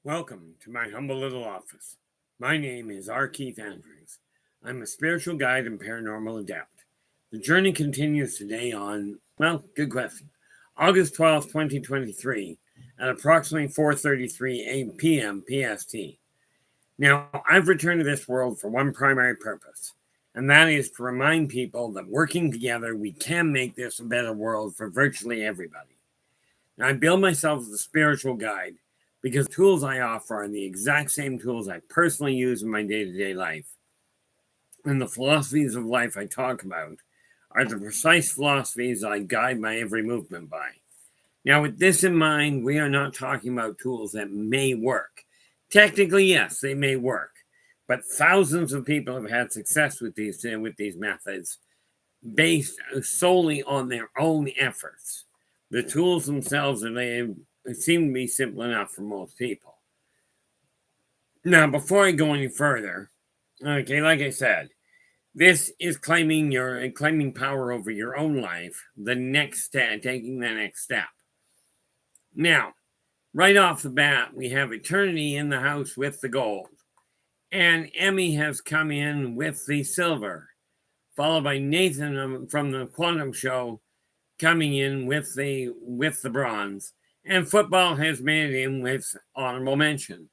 Welcome to my humble little office. My name is R. Keith Andrews. I'm a spiritual guide and paranormal adept. The journey continues today on, good question, August 12th, 2023 at approximately 4:33 p.m. PST. Now, I've returned to this world for one primary purpose, and that is to remind people that working together, we can make this a better world for virtually everybody. Now, I build myself as a spiritual guide because the tools I offer are the exact same tools I personally use in my day-to-day life. And the philosophies of life I talk about are the precise philosophies I guide my every movement by. Now, with this in mind, we are not talking about tools that may work. Technically, yes, they may work, but thousands of people have had success with these methods based solely on their own efforts. The tools themselves seem to be simple enough for most people. Now, before I go any further, okay, like I said, this is claiming power over your own life, the next step, taking the next step. Now, right off the bat, we have Eternity in the house with the gold, and Emmy has come in with the silver, followed by Nathan from the Quantum Show coming in with the bronze, and football has made it in with honorable mention.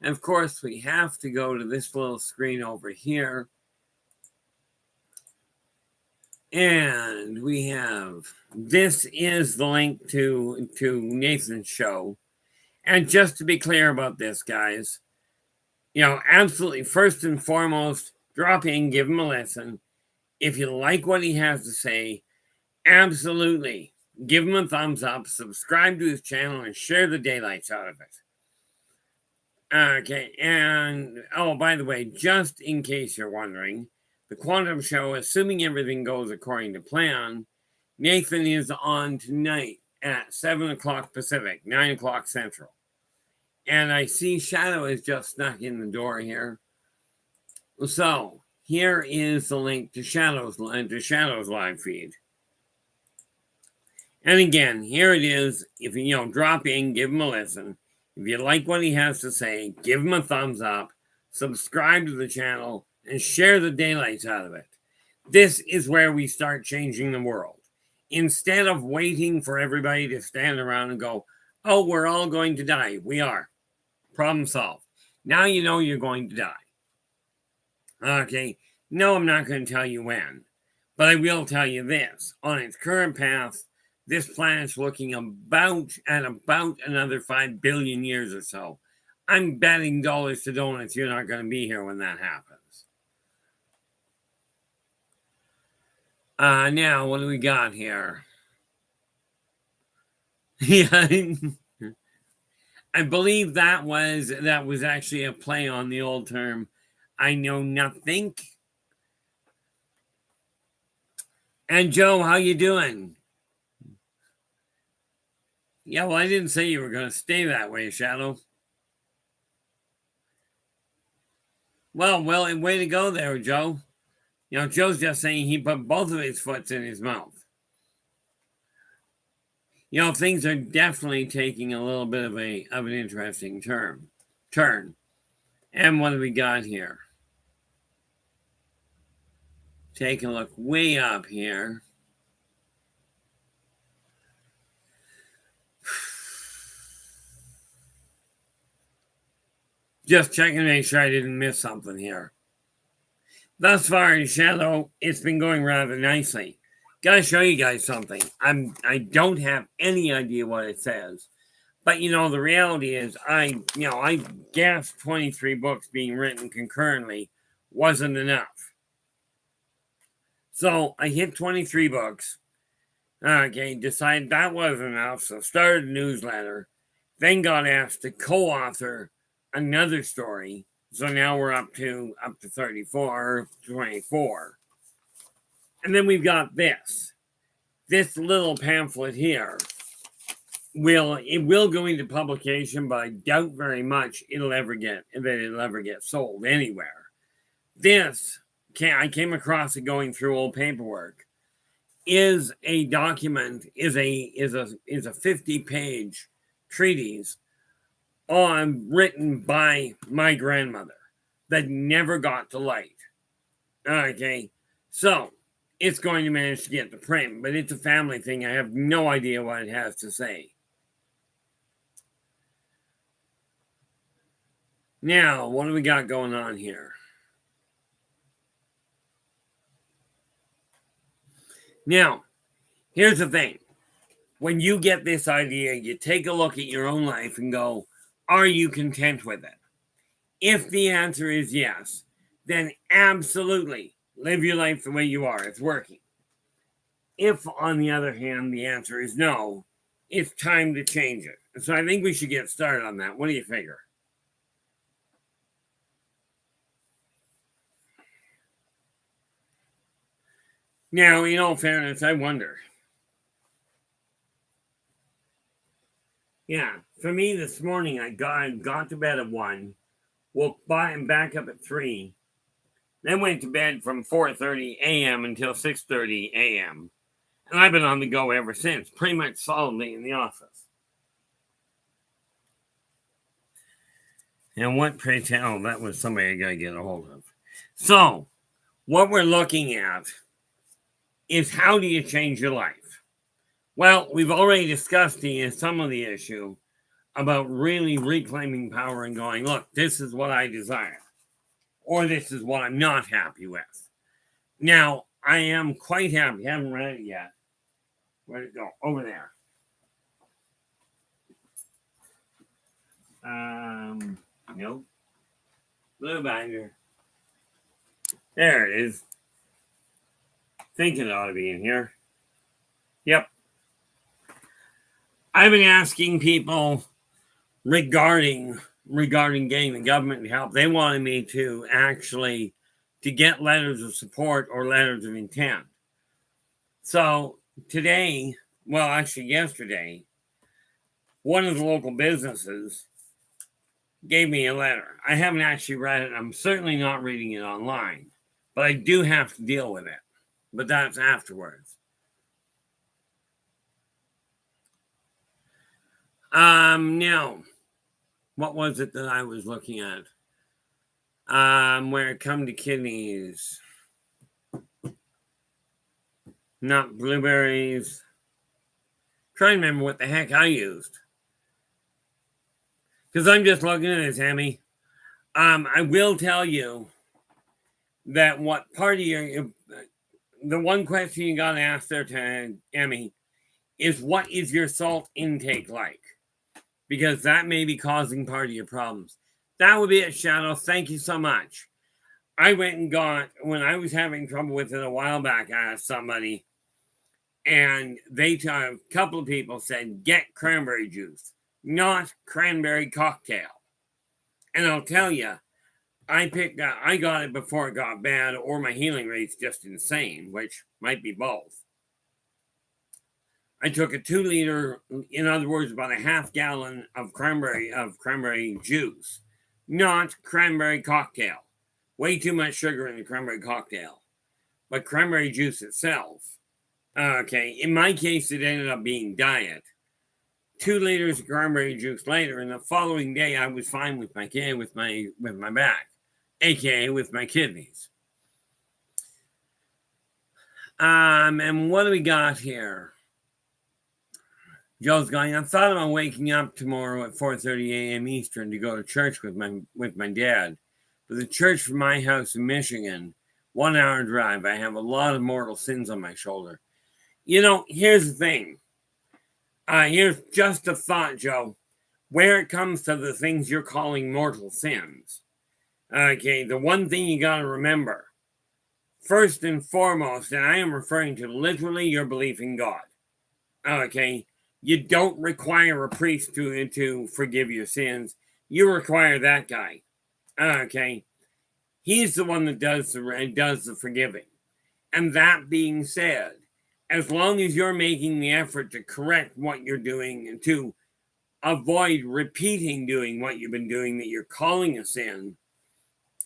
And of course, we have to go to this little screen over here, and we have, this is the link to Nathan's show. And just to be clear about this, guys, absolutely, first and foremost, drop in, give him a listen. If you like what he has to say, absolutely, give him a thumbs up, subscribe to his channel, and share the daylights out of it. Okay, and, by the way, just in case you're wondering, the Quantum Show, assuming everything goes according to plan, Nathan is on tonight at 7 o'clock Pacific, 9 o'clock Central. And I see Shadow has just snuck in the door here. So, here is the link to Shadow's live feed. And again, here it is. If you drop in, give him a listen. If you like what he has to say, give him a thumbs up, subscribe to the channel, and share the daylights out of it. This is where we start changing the world. Instead of waiting for everybody to stand around and go, oh, we're all going to die. We are. Problem solved. Now you know you're going to die. Okay. No, I'm not going to tell you when. But I will tell you this. On its current path, this planet's looking about another 5 billion years or so. I'm betting dollars to donuts you're not going to be here when that happens. Now, what do we got here? Yeah, I believe that was actually a play on the old term, I know nothing. And Joe, how you doing? Yeah, well, I didn't say you were going to stay that way, Shadow. Well, way to go there, Joe. Joe's just saying he put both of his foots in his mouth. Things are definitely taking a little bit of an interesting turn. And what do we got here? Take a look way up here. Just checking to make sure I didn't miss something here. Thus far in Shadow, it's been going rather nicely. Gotta show you guys something. I don't have any idea what it says. But the reality is I guessed 23 books being written concurrently wasn't enough. So I hit 23 books. Okay, decided that wasn't enough, so started a newsletter. Then got asked to co-author another story. So now we're up to 34, 24. And then we've got this little pamphlet here. It will go into publication, but I doubt very much it'll ever get sold anywhere. I came across it going through old paperwork. Is a document, is a 50-page treatise written by my grandmother that never got to light. Okay, so it's going to manage to get the print, but it's a family thing. I have no idea what it has to say. Now, what do we got going on here? Now, here's the thing. When you get this idea, you take a look at your own life and go, are you content with it? If the answer is yes, then absolutely live your life the way you are. It's working. If, on the other hand, the answer is no, it's time to change it. So I think we should get started on that. What do you figure? Now, in all fairness, I wonder. Yeah, for me this morning, I got to bed at 1, woke by and back up at 3, then went to bed from 4:30 a.m. until 6:30 a.m. And I've been on the go ever since, pretty much solidly in the office. And what, pray tell, that was somebody I got to get a hold of. So, what we're looking at is how do you change your life? Well, we've already discussed some of the issue about really reclaiming power and going, look, this is what I desire, or this is what I'm not happy with. Now, I am quite happy. I haven't read it yet. Where'd it go? Over there. Nope. Blue binder. There it is. Think it ought to be in here. Yep. I've been asking people regarding getting the government to help. They wanted me to actually to get letters of support or letters of intent. So today, well, actually yesterday, one of the local businesses gave me a letter. I haven't actually read it. I'm certainly not reading it online, but I do have to deal with it. But that's afterwards. Now, what was it that I was looking at? Where it come to kidneys, not blueberries. Try to remember what the heck I used. Because I'm just looking at this, Emmy. I will tell you that what part of the one question you got to ask there to Emmy is what is your salt intake like? Because that may be causing part of your problems. That would be it, Shadow. Thank you so much. I went and got, when I was having trouble with it a while back, I asked somebody, and a couple of people said, get cranberry juice, not cranberry cocktail. And I'll tell you, I got it before it got bad, or my healing rate's just insane, which might be both. I took a 2 liter, in other words, about a half gallon of cranberry juice, not cranberry cocktail. Way too much sugar in the cranberry cocktail, but cranberry juice itself. Okay, in my case, it ended up being diet. 2 liters of cranberry juice later, and the following day, I was fine with my back, aka with my kidneys. And what do we got here? Joe's going, I thought about waking up tomorrow at 4:30 a.m. Eastern to go to church with my dad. But the church from my house in Michigan, 1 hour drive, I have a lot of mortal sins on my shoulder. You know, here's the thing. Here's just a thought, Joe. Where it comes to the things you're calling mortal sins, okay, the one thing you got to remember, first and foremost, and I am referring to literally your belief in God, okay, you don't require a priest to forgive your sins. You require that guy. Okay. He's the one that does the forgiving. And that being said, as long as you're making the effort to correct what you're doing and to avoid repeating doing what you've been doing that you're calling a sin,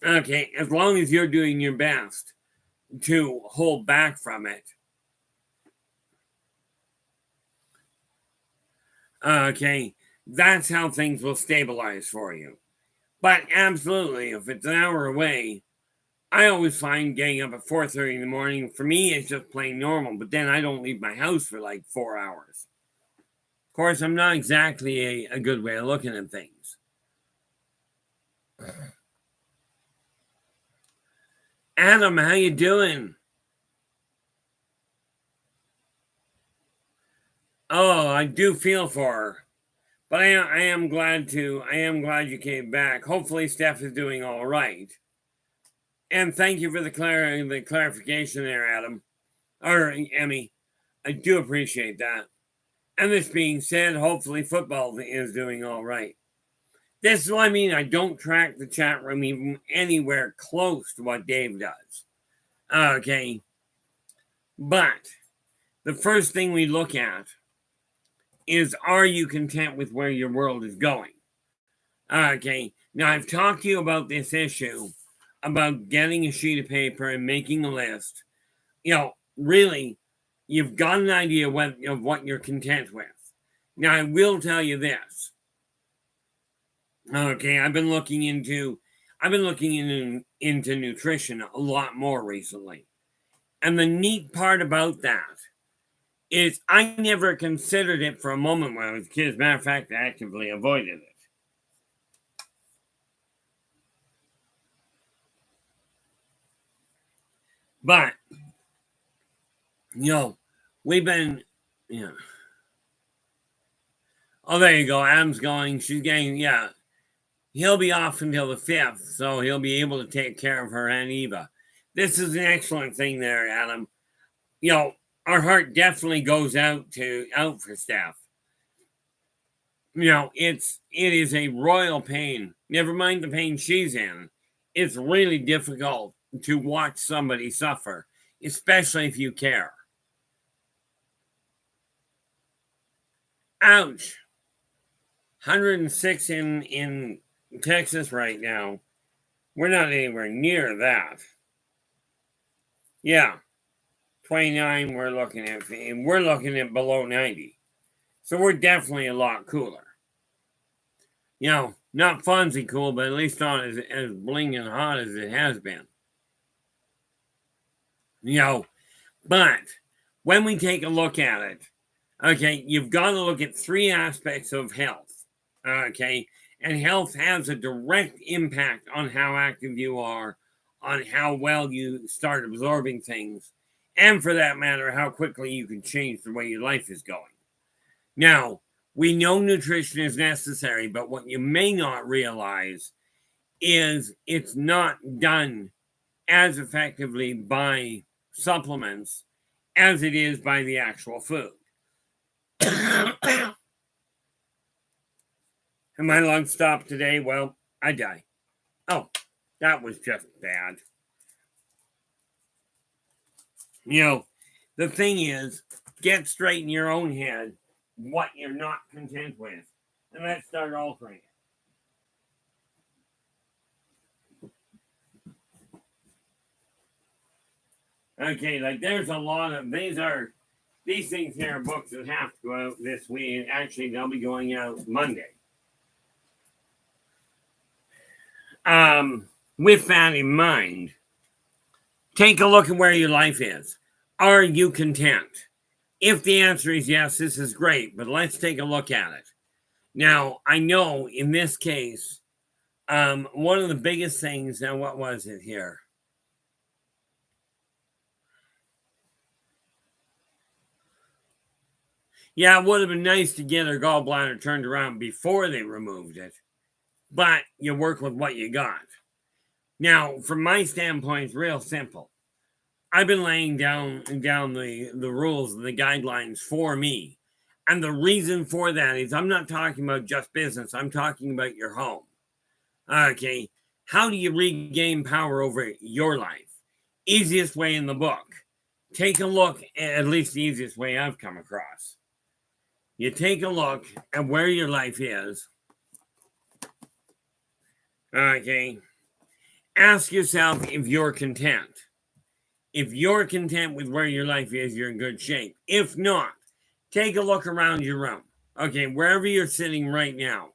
okay, as long as you're doing your best to hold back from it, okay, that's how things will stabilize for you. But absolutely, if it's an hour away, I always find getting up at 4:30 in the morning, for me, it's just plain normal. But then I don't leave my house for like 4 hours. Of course, I'm not exactly a good way of looking at things. Adam, how you doing? Oh, I do feel for her. But I am glad you came back. Hopefully Steph is doing all right. And thank you for the clarification there, Adam. Or Emmy. I do appreciate that. And this being said, hopefully football is doing all right. This is what I mean. I don't track the chat room even anywhere close to what Dave does. Okay. But the first thing we look at is, are you content with where your world is going? Okay. Now, I've talked to you about this issue about getting a sheet of paper and making a list. Really, you've got an idea of what you're content with. Now, I will tell you this. Okay, I've been looking into nutrition a lot more recently. And the neat part about that is I never considered it for a moment when I was a kid. As a matter of fact, I actively avoided it. But, we've been, Oh, there you go. Adam's going. She's getting, He'll be off until the 5th, so he'll be able to take care of her and Eva. This is an excellent thing there, Adam. Our heart definitely goes out for Steph. It is a royal pain. Never mind the pain she's in. It's really difficult to watch somebody suffer, especially if you care. Ouch. 106 in Texas right now. We're not anywhere near that. Yeah. 29 we're looking at below 90. So we're definitely a lot cooler. Not Fonzie cool, but at least not as bling and hot as it has been. But when we take a look at it, okay, you've got to look at 3 aspects of health. Okay, and health has a direct impact on how active you are, on how well you start absorbing things, and for that matter, how quickly you can change the way your life is going. Now, we know nutrition is necessary, but what you may not realize is it's not done as effectively by supplements as it is by the actual food. And my lungs stopped today. Well, I die. Oh, that was just bad. The thing is, get straight in your own head what you're not content with, and let's start altering it. Okay, like there's a lot of these things here are books that have to go out this week. Actually, they'll be going out Monday. With that in mind, take a look at where your life is. Are you content? If the answer is yes, this is great, but let's take a look at it. Now, I know in this case, one of the biggest things, now what was it here? Yeah, it would have been nice to get her gallbladder turned around before they removed it, but you work with what you got. Now, from my standpoint, it's real simple. I've been laying down the rules and the guidelines for me. And the reason for that is I'm not talking about just business. I'm talking about your home. Okay. How do you regain power over your life? Easiest way in the book. Take a look, at least the easiest way I've come across. You take a look at where your life is. Okay. Ask yourself if you're content. If you're content with where your life is, you're in good shape. If not, take a look around your room. Okay, wherever you're sitting right now,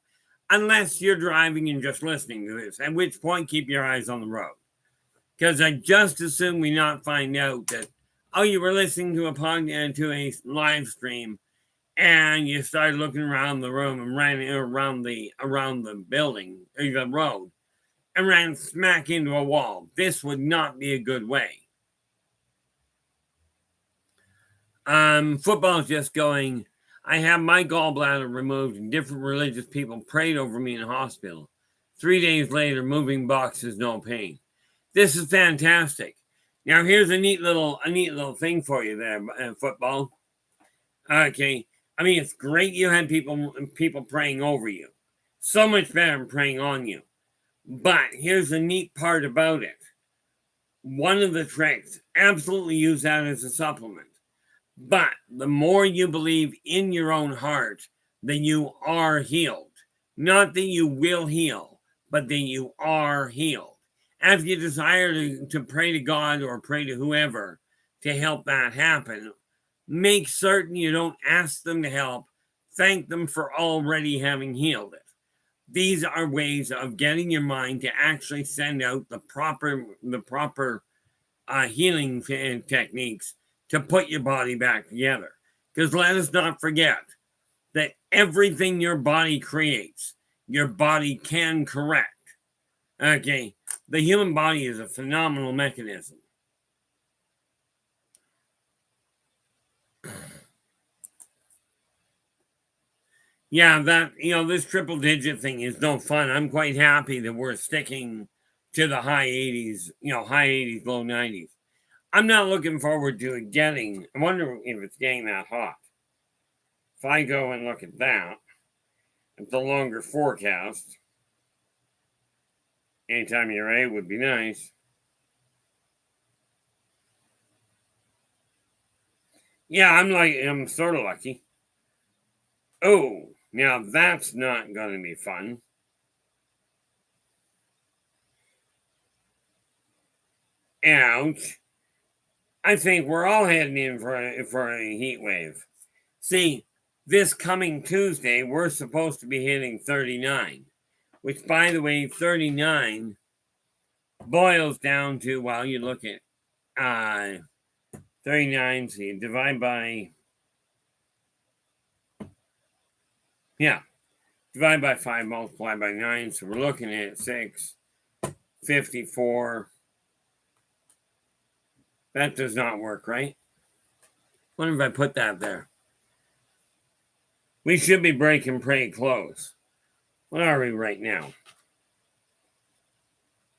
unless you're driving and just listening to this, at which point keep your eyes on the road. Because I just assume we not find out that, oh, you were listening to a live stream and you started looking around the room and ran around the building, or the road, and ran smack into a wall. This would not be a good way. Football's just going, I have my gallbladder removed and different religious people prayed over me in the hospital. 3 days later, moving boxes, no pain. This is fantastic. Now here's a neat little thing for you there, football. Okay, I mean it's great you had people praying over you. So much better than praying on you. But here's the neat part about it. One of the tricks, absolutely use that as a supplement. But the more you believe in your own heart that you are healed, not that you will heal, but that you are healed. If you desire to pray to God or pray to whoever to help that happen, make certain you don't ask them to help. Thank them for already having healed it. These are ways of getting your mind to actually send out the proper healing techniques to put your body back together. Because let us not forget that everything your body creates, your body can correct. Okay, the human body is a phenomenal mechanism. Yeah, this triple digit thing is no fun. I'm quite happy that we're sticking to the high 80s, high 80s, low 90s. I'm not looking forward to it getting, I wonder if it's getting that hot. If I go and look at that, at the longer forecast, anytime you're ready would be nice. Yeah, I'm sort of lucky. Oh, now that's not going to be fun. Ouch. I think we're all heading in for a heat wave. See, this coming Tuesday, we're supposed to be hitting 39, which, by the way, 39 boils down to, well, you look at 39, so you divide by, divide by 5, multiply by 9, so we're looking at 654. That does not work, right? Wonder if I put that there. We should be breaking pretty close. What are we right now?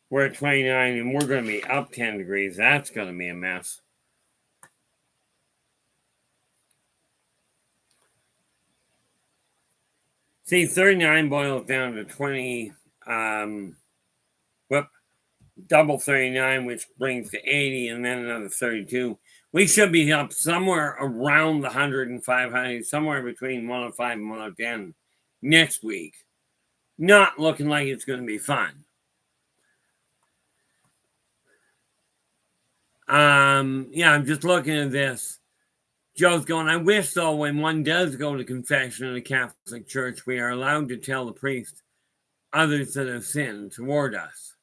We're at 29 and we're going to be up 10 degrees. That's going to be a mess. See, 39 boils down to 20. Double 39, which brings to 80, and then another 32. We should be up somewhere around the 105, somewhere between 105 and 110 next week. Not looking like it's going to be fun. I'm just looking at this. Joe's going, I wish, though, when one does go to confession in the Catholic Church, we are allowed to tell the priest others that have sinned toward us.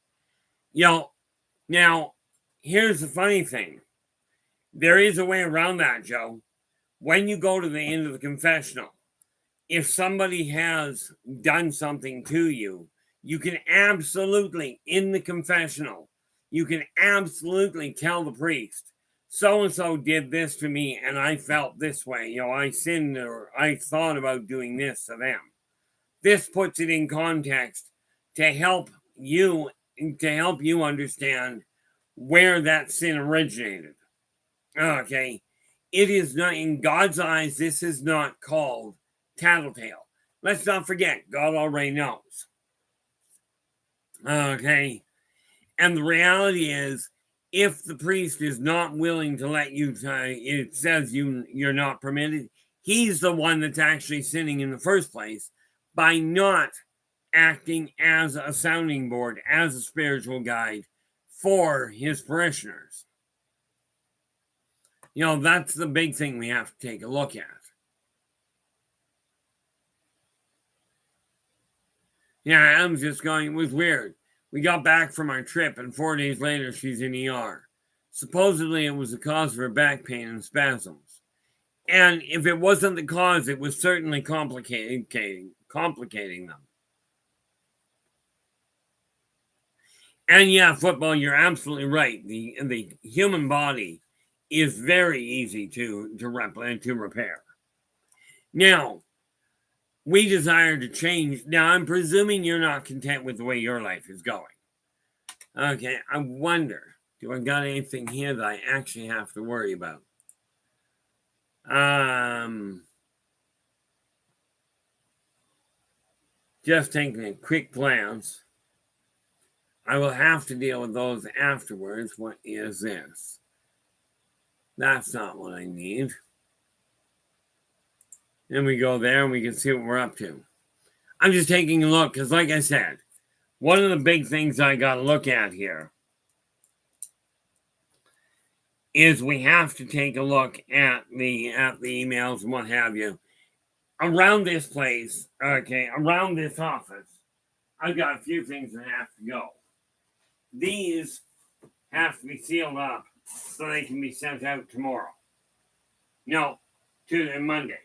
Now, here's the funny thing. There is a way around that, Joe. When you go to the end of the confessional, if somebody has done something to you, you can absolutely, in the confessional, you can absolutely tell the priest, so-and-so did this to me and I felt this way. I sinned or I thought about doing this to them. This puts it in context to help you understand where that sin originated. Okay. It is not, in God's eyes, this is not called tattletale. Let's not forget, God already knows. Okay. And the reality is, if the priest is not willing to let you, it says you're not permitted, he's the one that's actually sinning in the first place by not acting as a sounding board, as a spiritual guide for his parishioners. That's the big thing we have to take a look at. Yeah, I'm just going, it was weird. We got back from our trip, and 4 days later, she's in ER. Supposedly, it was the cause of her back pain and spasms. And if it wasn't the cause, it was certainly complicating them. And yeah, football, you're absolutely right. The human body is very easy to repair. Now, we desire to change. Now, I'm presuming you're not content with the way your life is going. Okay, I wonder, do I got anything here that I actually have to worry about? Just taking a quick glance. I will have to deal with those afterwards. What is this? That's not what I need. Then we go there and we can see what we're up to. I'm just taking a look because, like I said, one of the big things I got to look at here is we have to take a look at the emails and what have you. Around this place, okay, around this office, I've got a few things that have to go. These have to be sealed up so they can be sent out tomorrow. No, Tuesday, Monday.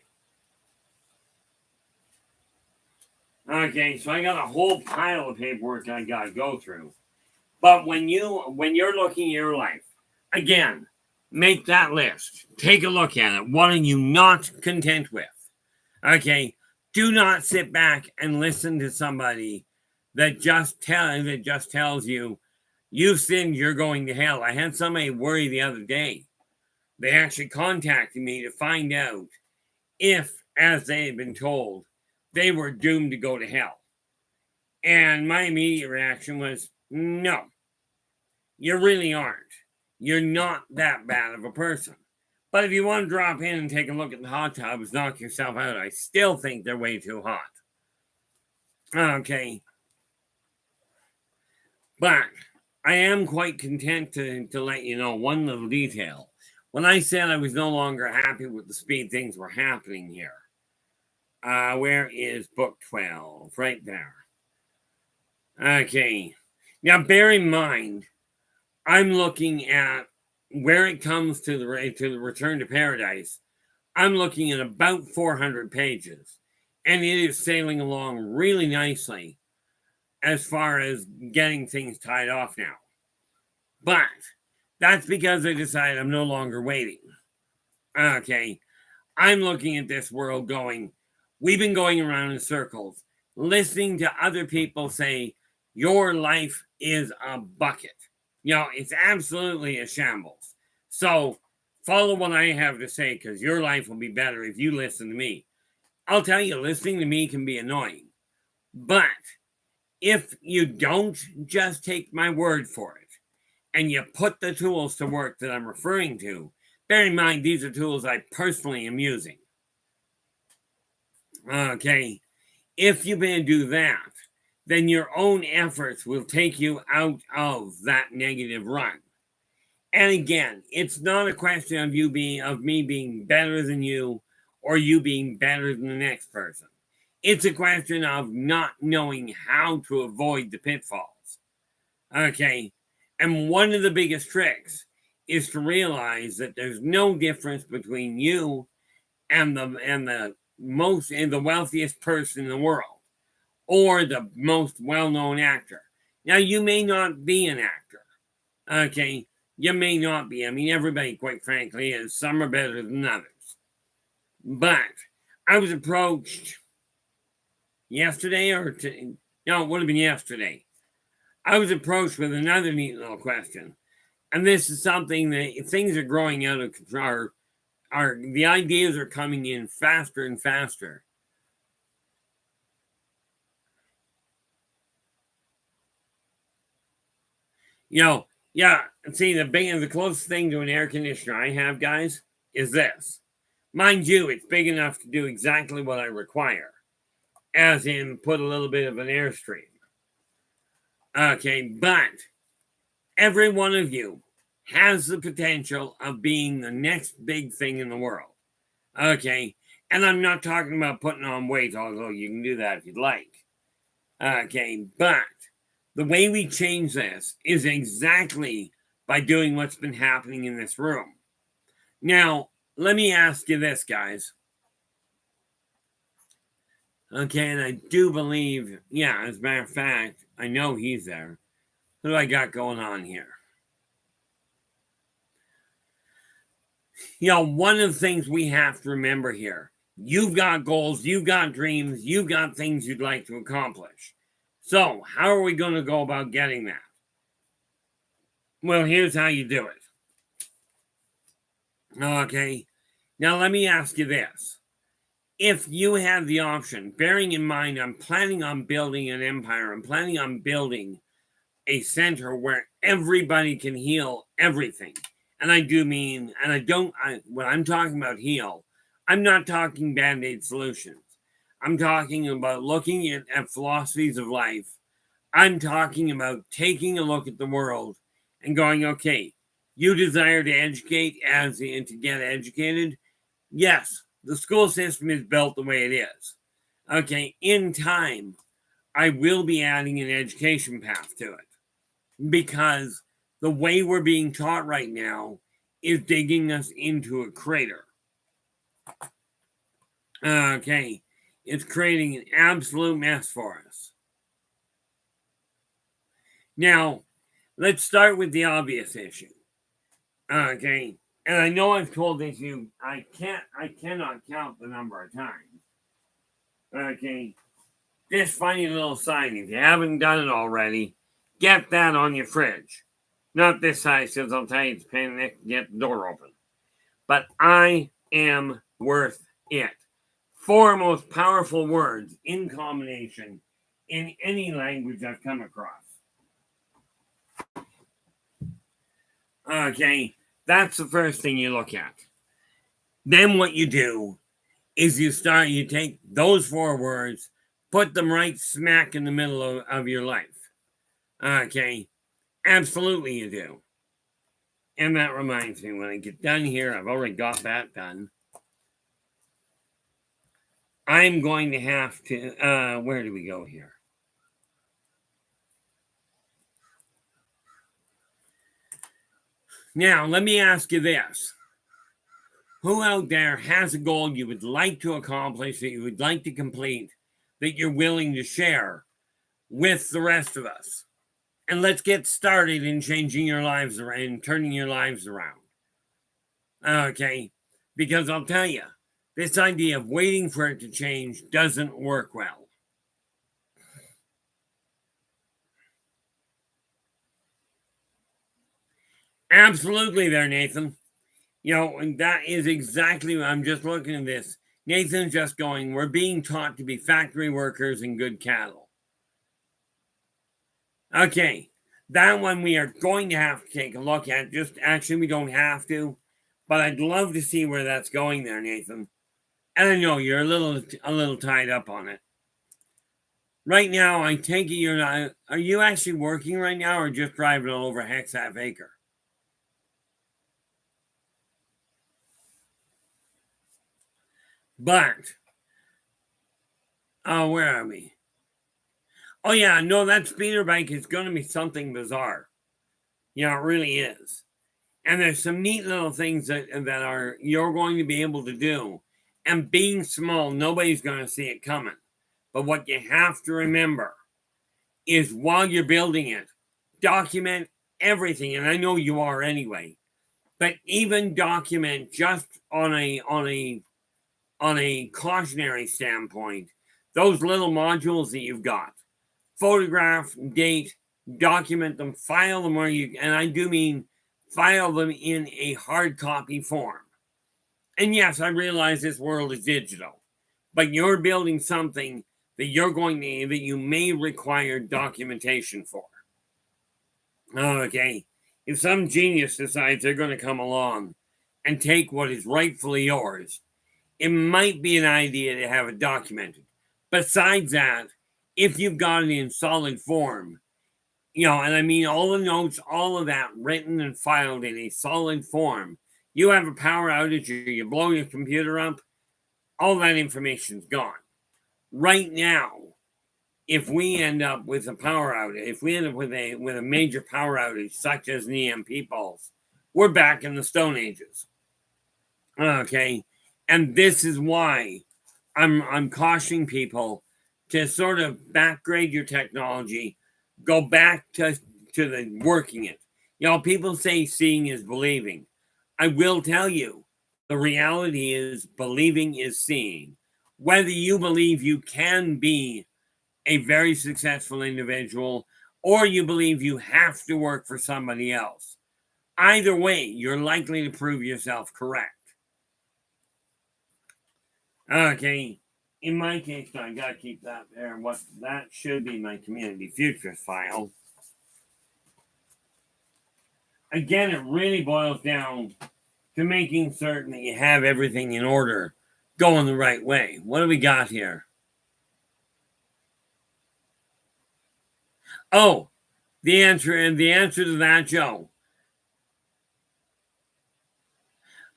Okay, so I got a whole pile of paperwork I got to go through. But when you're looking at your life, again, make that list. Take a look at it. What are you not content with? Okay, do not sit back and listen to somebody that just tells you you've sinned, you're going to hell. I had somebody worry the other day. They actually contacted me to find out if, as they had been told, they were doomed to go to hell. And my immediate reaction was, no, you really aren't. You're not that bad of a person. But if you want to drop in and take a look at the hot tubs, knock yourself out, I still think they're way too hot. Okay. But I am quite content to let you know one little detail. When I said I was no longer happy with the speed things were happening here, where is book 12? Right there. Okay. Now, bear in mind, I'm looking at where it comes to the Return to Paradise. I'm looking at about 400 pages, and it is sailing along really nicely as far as getting things tied off now. But that's because I decided I'm no longer waiting. Okay. I'm looking at this world going, we've been going around in circles, listening to other people say, your life is a bucket. You know, it's absolutely a shambles. So follow what I have to say because your life will be better if you listen to me. I'll tell you, listening to me can be annoying. But if you don't just take my word for it and you put the tools to work that I'm referring to, bear in mind, these are tools I personally am using. Okay, if you do that, then your own efforts will take you out of that negative run. And again, it's not a question of me being better than you or you being better than the next person. It's a question of not knowing how to avoid the pitfalls. Okay, and one of the biggest tricks is to realize that there's no difference between you and the wealthiest person in the world or the most well-known actor. Now, you may not be an actor. Okay, you may not be. I mean, everybody, quite frankly, is. Some are better than others. But I was approached yesterday no, it would have been yesterday. I was approached with another neat little question. And this is something that things are growing out of control. The ideas are coming in faster and faster. Yeah, see, the closest thing to an air conditioner I have, guys, is this. Mind you, it's big enough to do exactly what I require, as in put a little bit of an airstream. Okay, but every one of you has the potential of being the next big thing in the world. Okay, and I'm not talking about putting on weight, although you can do that if you'd like. Okay, but the way we change this is exactly by doing what's been happening in this room. Now, let me ask you this, guys. Okay, and I do believe, yeah, as a matter of fact, I know he's there. What do I got going on here? One of the things we have to remember here, you've got goals, you've got dreams, you've got things you'd like to accomplish. So, how are we going to go about getting that? Well, here's how you do it. Okay, now let me ask you this. If you have the option, bearing in mind I'm planning on building an empire, I'm planning on building a center where everybody can heal everything. And I do mean, and when I'm talking about heal, I'm not talking band-aid solutions. I'm talking about looking at philosophies of life. I'm talking about taking a look at the world and going, okay, you desire to educate and to get educated. Yes, the school system is built the way it is. Okay, in time, I will be adding an education path to it because the way we're being taught right now is digging us into a crater. Okay, it's creating an absolute mess for us. Now, let's start with the obvious issue. Okay, and I know I've told this you, I cannot count the number of times. Okay, this funny little sign, if you haven't done it already, get that on your fridge. Not this size, because I'll tell you it's a pain in the neck to get the door open. But I am worth it. 4 most powerful words in combination in any language I've come across. Okay, that's the first thing you look at. Then what you do is you take those 4 words, put them right smack in the middle of your life. Okay, absolutely you do. And that reminds me, when I get done here, I've already got that done. I'm going to have to, where do we go here? Now, let me ask you this. Who out there has a goal you would like to accomplish, that you would like to complete, that you're willing to share with the rest of us? And let's get started in changing your lives around, turning your lives around. Okay, because I'll tell you, this idea of waiting for it to change doesn't work well. Absolutely there, Nathan. And that is exactly what I'm just looking at this. Nathan's just going, we're being taught to be factory workers and good cattle. Okay, that one we are going to have to take a look at. Actually, we don't have to, but I'd love to see where that's going there, Nathan. And I know you're a little tied up on it. Right now, I take it you're not. Are you actually working right now, or just driving all over Hex Half Acre? But, where are we? Oh yeah, no, that Yldrbac is going to be something bizarre. It really is. And there's some neat little things that you're going to be able to do. And being small, nobody's going to see it coming. But what you have to remember is while you're building it, document everything. And I know you are anyway. But even document just on a cautionary standpoint, those little modules that you've got. Photograph, date, document them, file them and I do mean file them in a hard copy form. And yes, I realize this world is digital, but you're building something that that you may require documentation for. Okay, if some genius decides they're going to come along and take what is rightfully yours, it might be an idea to have it documented. Besides that, if you've got it in solid form, and I mean all the notes, all of that written and filed in a solid form, you have a power outage, you blow your computer up, all that information's gone. Right now, if we end up with a power outage, if we end up with a major power outage, such as an EMP pulse, we're back in the Stone Ages. Okay, and this is why I'm cautioning people to sort of backgrade your technology, go back to the working it. People say seeing is believing. I will tell you, the reality is believing is seeing. Whether you believe you can be a very successful individual or you believe you have to work for somebody else, either way, you're likely to prove yourself correct. Okay, in my case, I gotta keep that there. What that should be my community futures file. Again, it really boils down to making certain that you have everything in order, going the right way. What do we got here? Oh, the answer to that, Joe.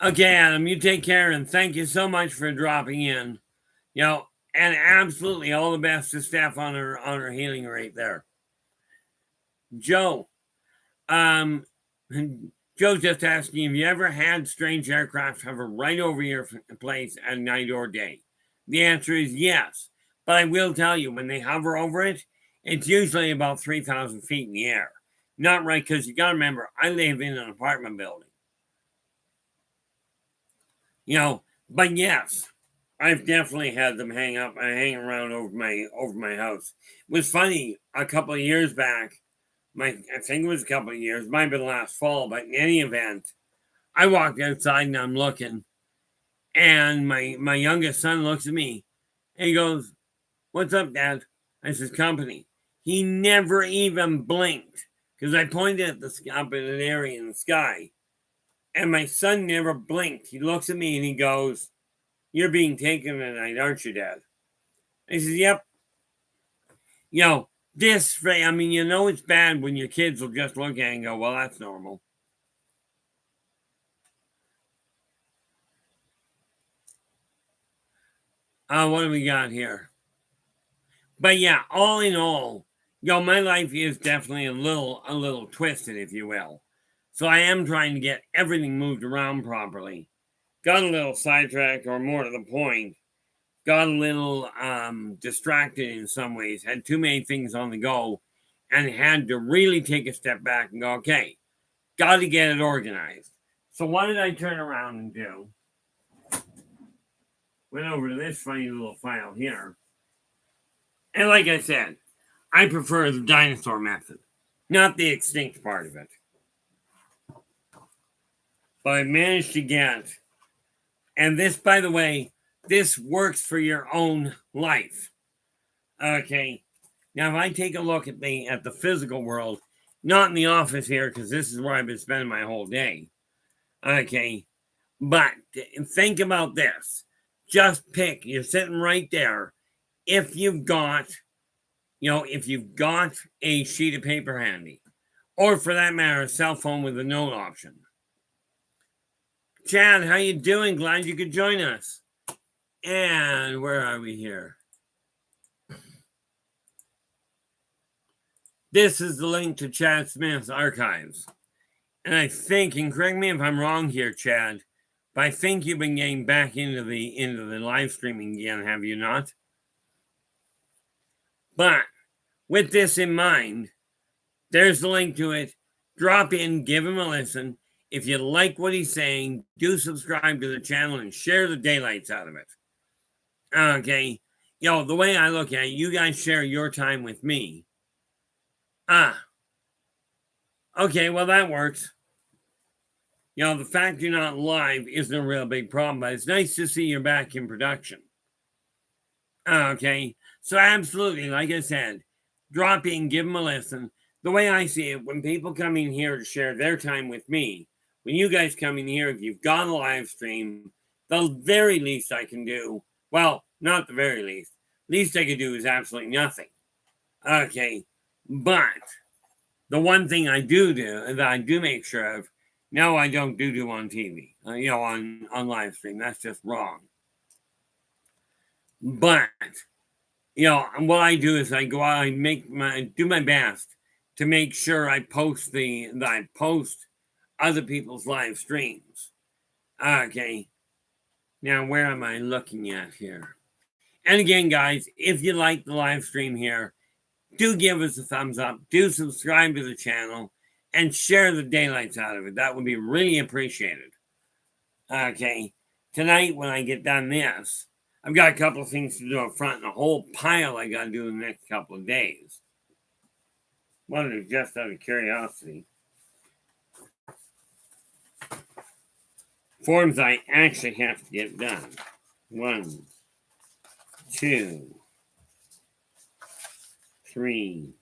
Okay, Adam, you take care, and thank you so much for dropping in. And absolutely all the best to Steph on her healing rate there. Joe, Joe's just asking, have you ever had strange aircraft hover right over your place at night or day? The answer is yes. But I will tell you, when they hover over it, it's usually about 3,000 feet in the air. Not right, because you got to remember, I live in an apartment building. But yes, I've definitely had them hang around over my house. It was funny, a couple of years back, I think it was a couple of years, might have been last fall, but in any event, I walked outside and I'm looking, and my youngest son looks at me and he goes, "What's up, Dad?" I said, "Company." He never even blinked because I pointed at up at an area in the sky, and my son never blinked. He looks at me and he goes, "You're being taken tonight, aren't you, Dad?" I said, "Yep." It's bad when your kids will just look at it and go, "Well, that's normal." What do we got here? But yeah, all in all, my life is definitely a little twisted, if you will. So I am trying to get everything moved around properly. Got a little sidetracked, or more to the point, got a little distracted in some ways, had too many things on the go, and had to really take a step back and go, okay, got to get it organized. So what did I turn around and do? Went over to this funny little file here. And like I said, I prefer the dinosaur method, not the extinct part of it. But I managed to get, and this, by the way, this works for your own life. Okay. Now, if I take a look at the physical world, not in the office here, because this is where I've been spending my whole day. Okay. But think about this. Just pick, you're sitting right there. If you've got a sheet of paper handy, or for that matter, a cell phone with a note option. Chad, how you doing? Glad you could join us. And where are we here? This is the link to Chad Smith's archives. And I think, and correct me if I'm wrong here, Chad, but I think you've been getting back into the live streaming again, have you not? But with this in mind, there's the link to it. Drop in, give him a listen. If you like what he's saying, do subscribe to the channel and share the daylights out of it. Okay. The way I look at it, you guys share your time with me. Okay, well, that works. The fact you're not live isn't a real big problem, but it's nice to see you're back in production. Okay, so absolutely, like I said, drop in, give them a listen. The way I see it, when people come in here to share their time with me, when you guys come in here, if you've got a live stream, the very least I can do, well, not the very least I can do is absolutely nothing. Okay, but the one thing I do that I do make sure of, no, I don't do on TV, on live stream. That's just wrong. But And what I do is I go out, I do my best to make sure I post other people's live streams. Okay. Now, where am I looking at here? And again, guys, if you like the live stream here, do give us a thumbs up, do subscribe to the channel, and share the daylights out of it. That would be really appreciated. Okay. Tonight, when I get done this, I've got a couple of things to do up front and a whole pile I got to do in the next couple of days. Wanted just out of curiosity. Forms I actually have to get done. 1, 2, 3.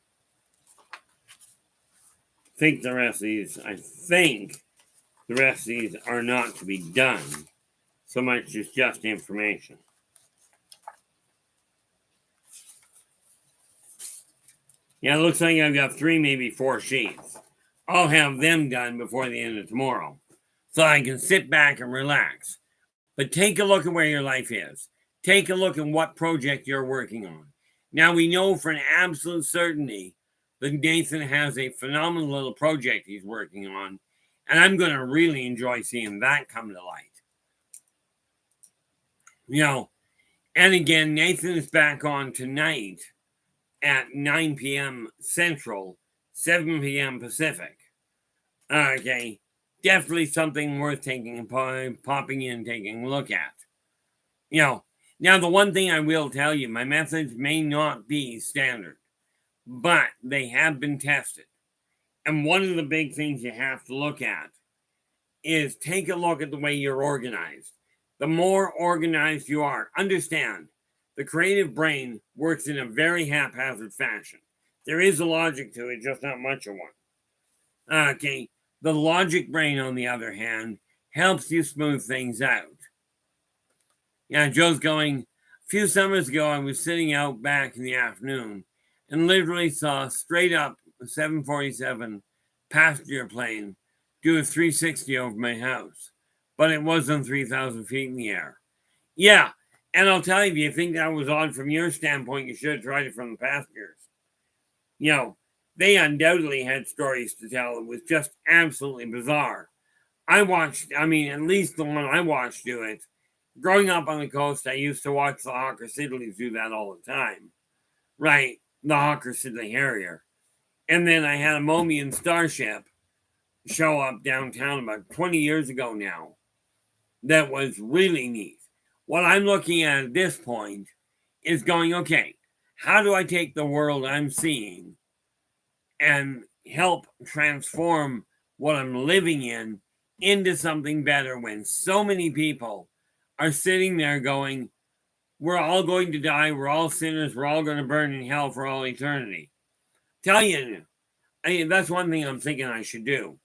I think the rest of these are not to be done. So much as just information. Yeah, it looks like I've got 3, maybe 4 sheets. I'll have them done before the end of tomorrow, so I can sit back and relax. But take a look at where your life is. Take a look at what project you're working on. Now, we know for an absolute certainty that Nathan has a phenomenal little project he's working on, and I'm going to really enjoy seeing that come to light. And again, Nathan is back on tonight at 9 p.m. Central, 7 p.m. Pacific. Okay, definitely something worth popping in, taking a look at. Now the one thing I will tell you, my methods may not be standard, but they have been tested. And one of the big things you have to look at is take a look at the way you're organized. The more organized you are, understand, the creative brain works in a very haphazard fashion. There is a logic to it, just not much of one. Okay, the logic brain, on the other hand, helps you smooth things out. Yeah, Joe's going, a few summers ago, I was sitting out back in the afternoon and literally saw straight up a 747 passenger plane do a 360 over my house, but it wasn't 3,000 feet in the air. Yeah, and I'll tell you, if you think that was odd from your standpoint, you should have tried it from the passengers. They undoubtedly had stories to tell. It was just absolutely bizarre. At least the one I watched do it. Growing up on the coast, I used to watch the Hawker Siddelys do that all the time. Right, the Hawker Siddeley Harrier. And then I had a Mobian Starship show up downtown about 20 years ago now. That was really neat. What I'm looking at this point is going, okay, how do I take the world I'm seeing and help transform what I'm living in into something better when so many people are sitting there going, we're all going to die, we're all sinners, we're all going to burn in hell for all eternity. Tell you, that's one thing I'm thinking I should do.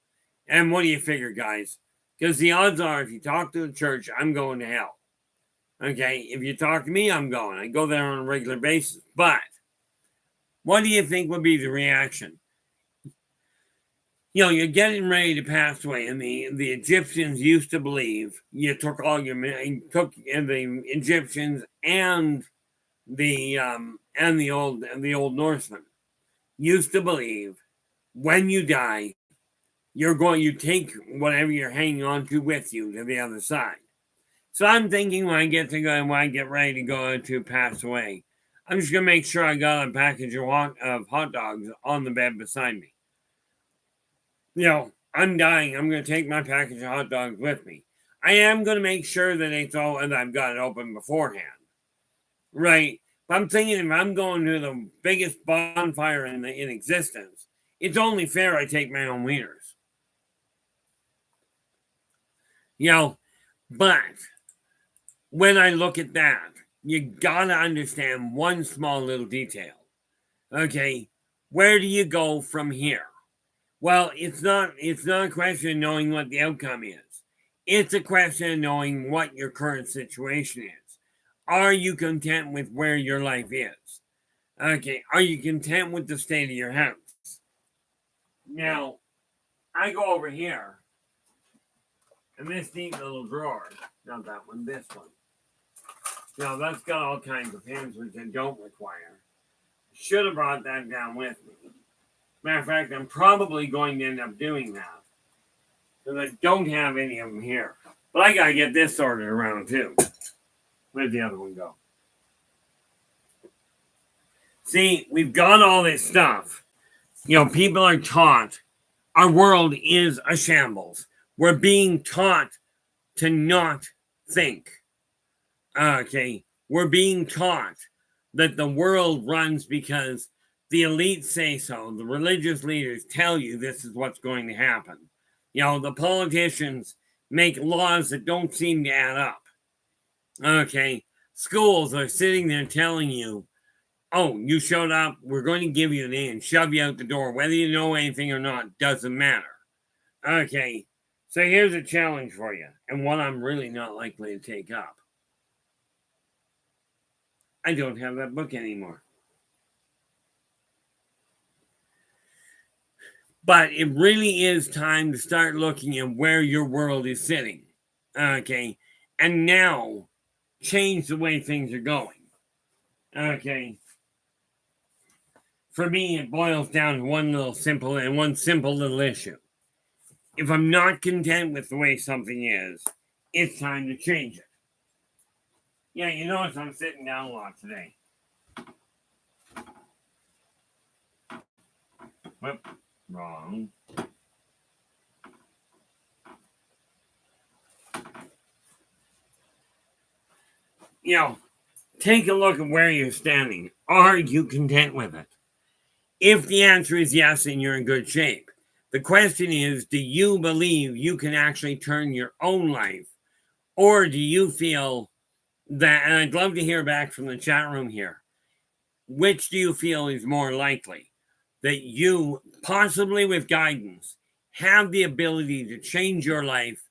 And what do you figure, guys? Because the odds are, if you talk to the church, I'm going to hell. Okay, if you talk to me, I'm going. I go there on a regular basis. But what do you think would be the reaction? You're getting ready to pass away, and the Egyptians used to believe the Egyptians and the old Norsemen used to believe when you die, you take whatever you're hanging on to with you to the other side. So I'm thinking when I get ready to go to pass away, I'm just gonna make sure I got a package of hot dogs on the bed beside me. I'm dying. I'm going to take my package of hot dogs with me. I am going to make sure that I've got it open beforehand. Right? But I'm thinking if I'm going to the biggest bonfire in existence, it's only fair I take my own wieners. But when I look at that, you got to understand one small little detail. Okay? Where do you go from here? Well, it's not a question of knowing what the outcome is. It's a question of knowing what your current situation is. Are you content with where your life is? Okay, are you content with the state of your house? Now, I go over here, and this neat little drawer, not that one, this one. Now, that's got all kinds of pins which I don't require. Should have brought that down with me. Matter of fact, I'm probably going to end up doing that. Because I don't have any of them here. But I got to get this sorted around too. Where'd the other one go? See, we've got all this stuff. People are taught our world is a shambles. We're being taught to not think. Okay, we're being taught that the world runs because the elites say so. The religious leaders tell you this is what's going to happen. The politicians make laws that don't seem to add up. Okay, schools are sitting there telling you, oh, you showed up, we're going to give you an A and shove you out the door. Whether you know anything or not doesn't matter. Okay, so here's a challenge for you, and one I'm really not likely to take up. I don't have that book anymore. But it really is time to start looking at where your world is sitting. Okay, and now change the way things are going. Okay. For me, it boils down to one simple little issue. If I'm not content with the way something is, it's time to change it. Yeah, you notice I'm sitting down a lot today. Whoop, wrong. Take a look at where you're standing. Are you content with it? If the answer is yes, then you're in good shape. The question is, do you believe you can actually turn your own life? Or do you feel that, and I'd love to hear back from the chat room here, which do you feel is more likely? That you, possibly with guidance, have the ability to change your life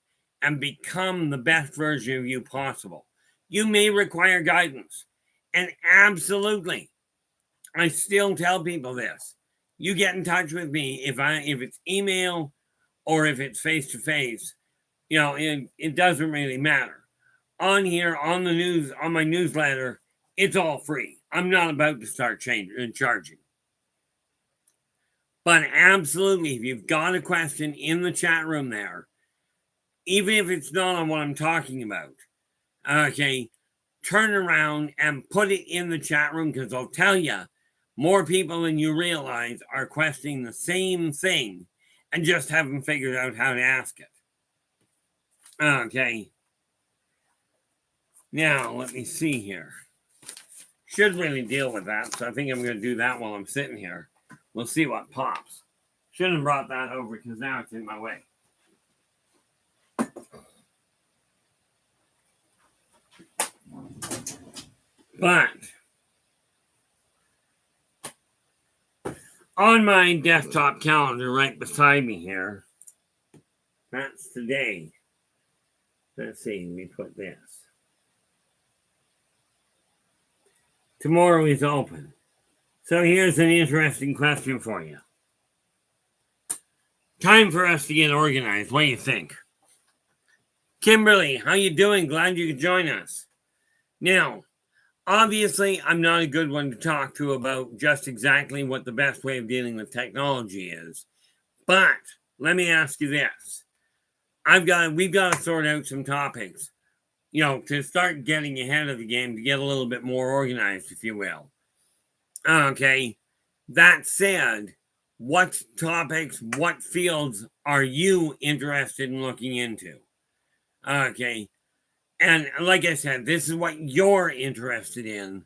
and become the best version of you possible. You may require guidance. And absolutely, I still tell people this. You get in touch with me if it's email or if it's face to face. It doesn't really matter. On here, on the news, on my newsletter, it's all free. I'm not about to start charging. But absolutely, if you've got a question in the chat room there, even if it's not on what I'm talking about, okay, turn around and put it in the chat room, because I'll tell you, more people than you realize are questioning the same thing and just haven't figured out how to ask it. Okay. Now, let me see here. Should really deal with that, so I think I'm going to do that while I'm sitting here. We'll see what pops. Shouldn't have brought that over because now it's in my way. But on my desktop calendar right beside me here, that's today. Let's see, let me put this. Tomorrow is open. So here's an interesting question for you. Time for us to get organized. What do you think? Kimberly, how you doing? Glad you could join us. Now, obviously, I'm not a good one to talk to about just exactly what the best way of dealing with technology is. But let me ask you this. We've got to sort out some topics, to start getting ahead of the game, to get a little bit more organized, if you will. Okay. That said, what topics, what fields are you interested in looking into? Okay. And like I said, this is what you're interested in,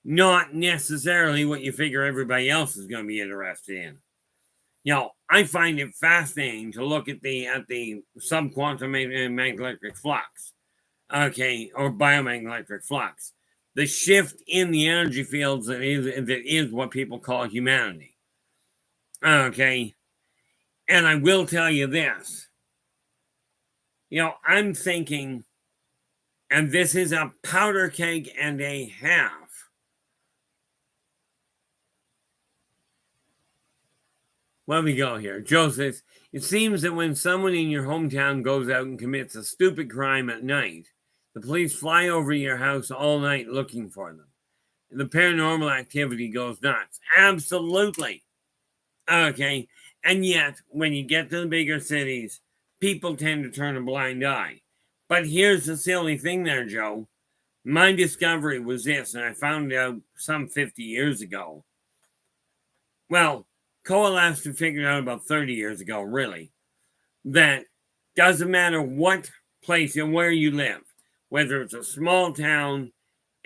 not necessarily what you figure everybody else is going to be interested in. I find it fascinating to look at the subquantum magnetic flux, okay, or biomagnetic flux, the shift in the energy fields that is what people call humanity. Okay, and I will tell you this. I'm thinking, and this is a powder keg and a half. Let me go here. Joe says, it seems that when someone in your hometown goes out and commits a stupid crime at night, The police fly over your house all night looking for them. The paranormal activity goes nuts. Absolutely. Okay. And yet, when you get to the bigger cities, people tend to turn a blind eye. But here's the silly thing there, Joe. My discovery was this, and I found out some 50 years ago. Well, coalesced and figured out about 30 years ago, really, that doesn't matter what place and where you live, whether it's a small town,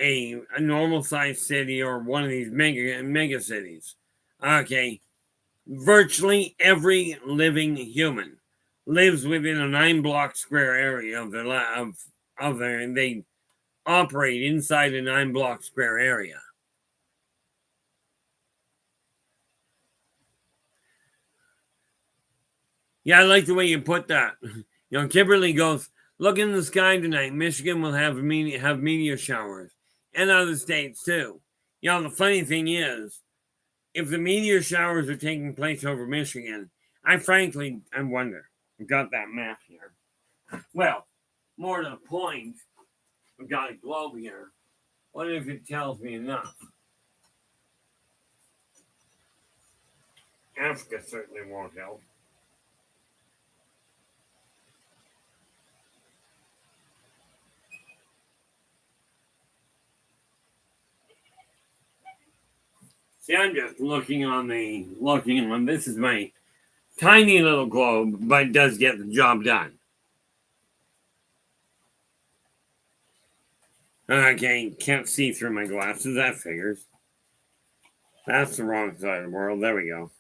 a normal sized city, or one of these mega cities. Okay, virtually every living human lives within a 9-block square area of their, and they operate inside a 9-block square area. Yeah, I like the way you put that. Kimberly goes, look in the sky tonight. Michigan will have meteor showers, and other states too. The funny thing is, if the meteor showers are taking place over Michigan, I wonder. I've got that map here. Well, more to the point, I've got a globe here. What if it tells me enough? Africa certainly won't help. See, I'm just looking on. This is my tiny little globe, but it does get the job done. Okay, can't see through my glasses. That figures. That's the wrong side of the world. There we go.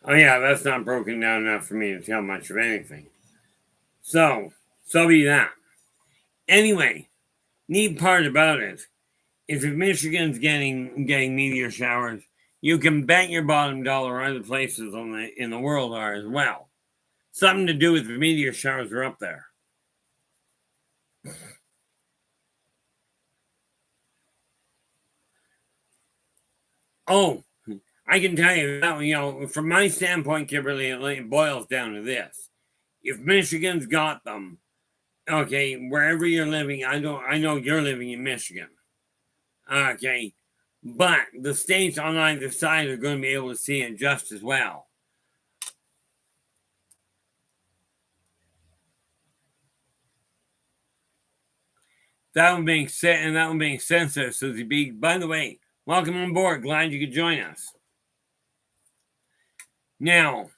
Oh yeah, that's not broken down enough for me to tell much of anything. So be that. Anyway, neat part about it is if Michigan's getting meteor showers, you can bet your bottom dollar other places in the world are as well. Something to do with the meteor showers are up there. Oh, I can tell you that, from my standpoint, Kimberly, it boils down to this. If Michigan's got them, okay, wherever you're living, I know you're living in Michigan. Okay, but the states on either side are going to be able to see it just as well. That would make sense, and that would make sense there, Susie B. By the way, welcome on board. Glad you could join us. Now,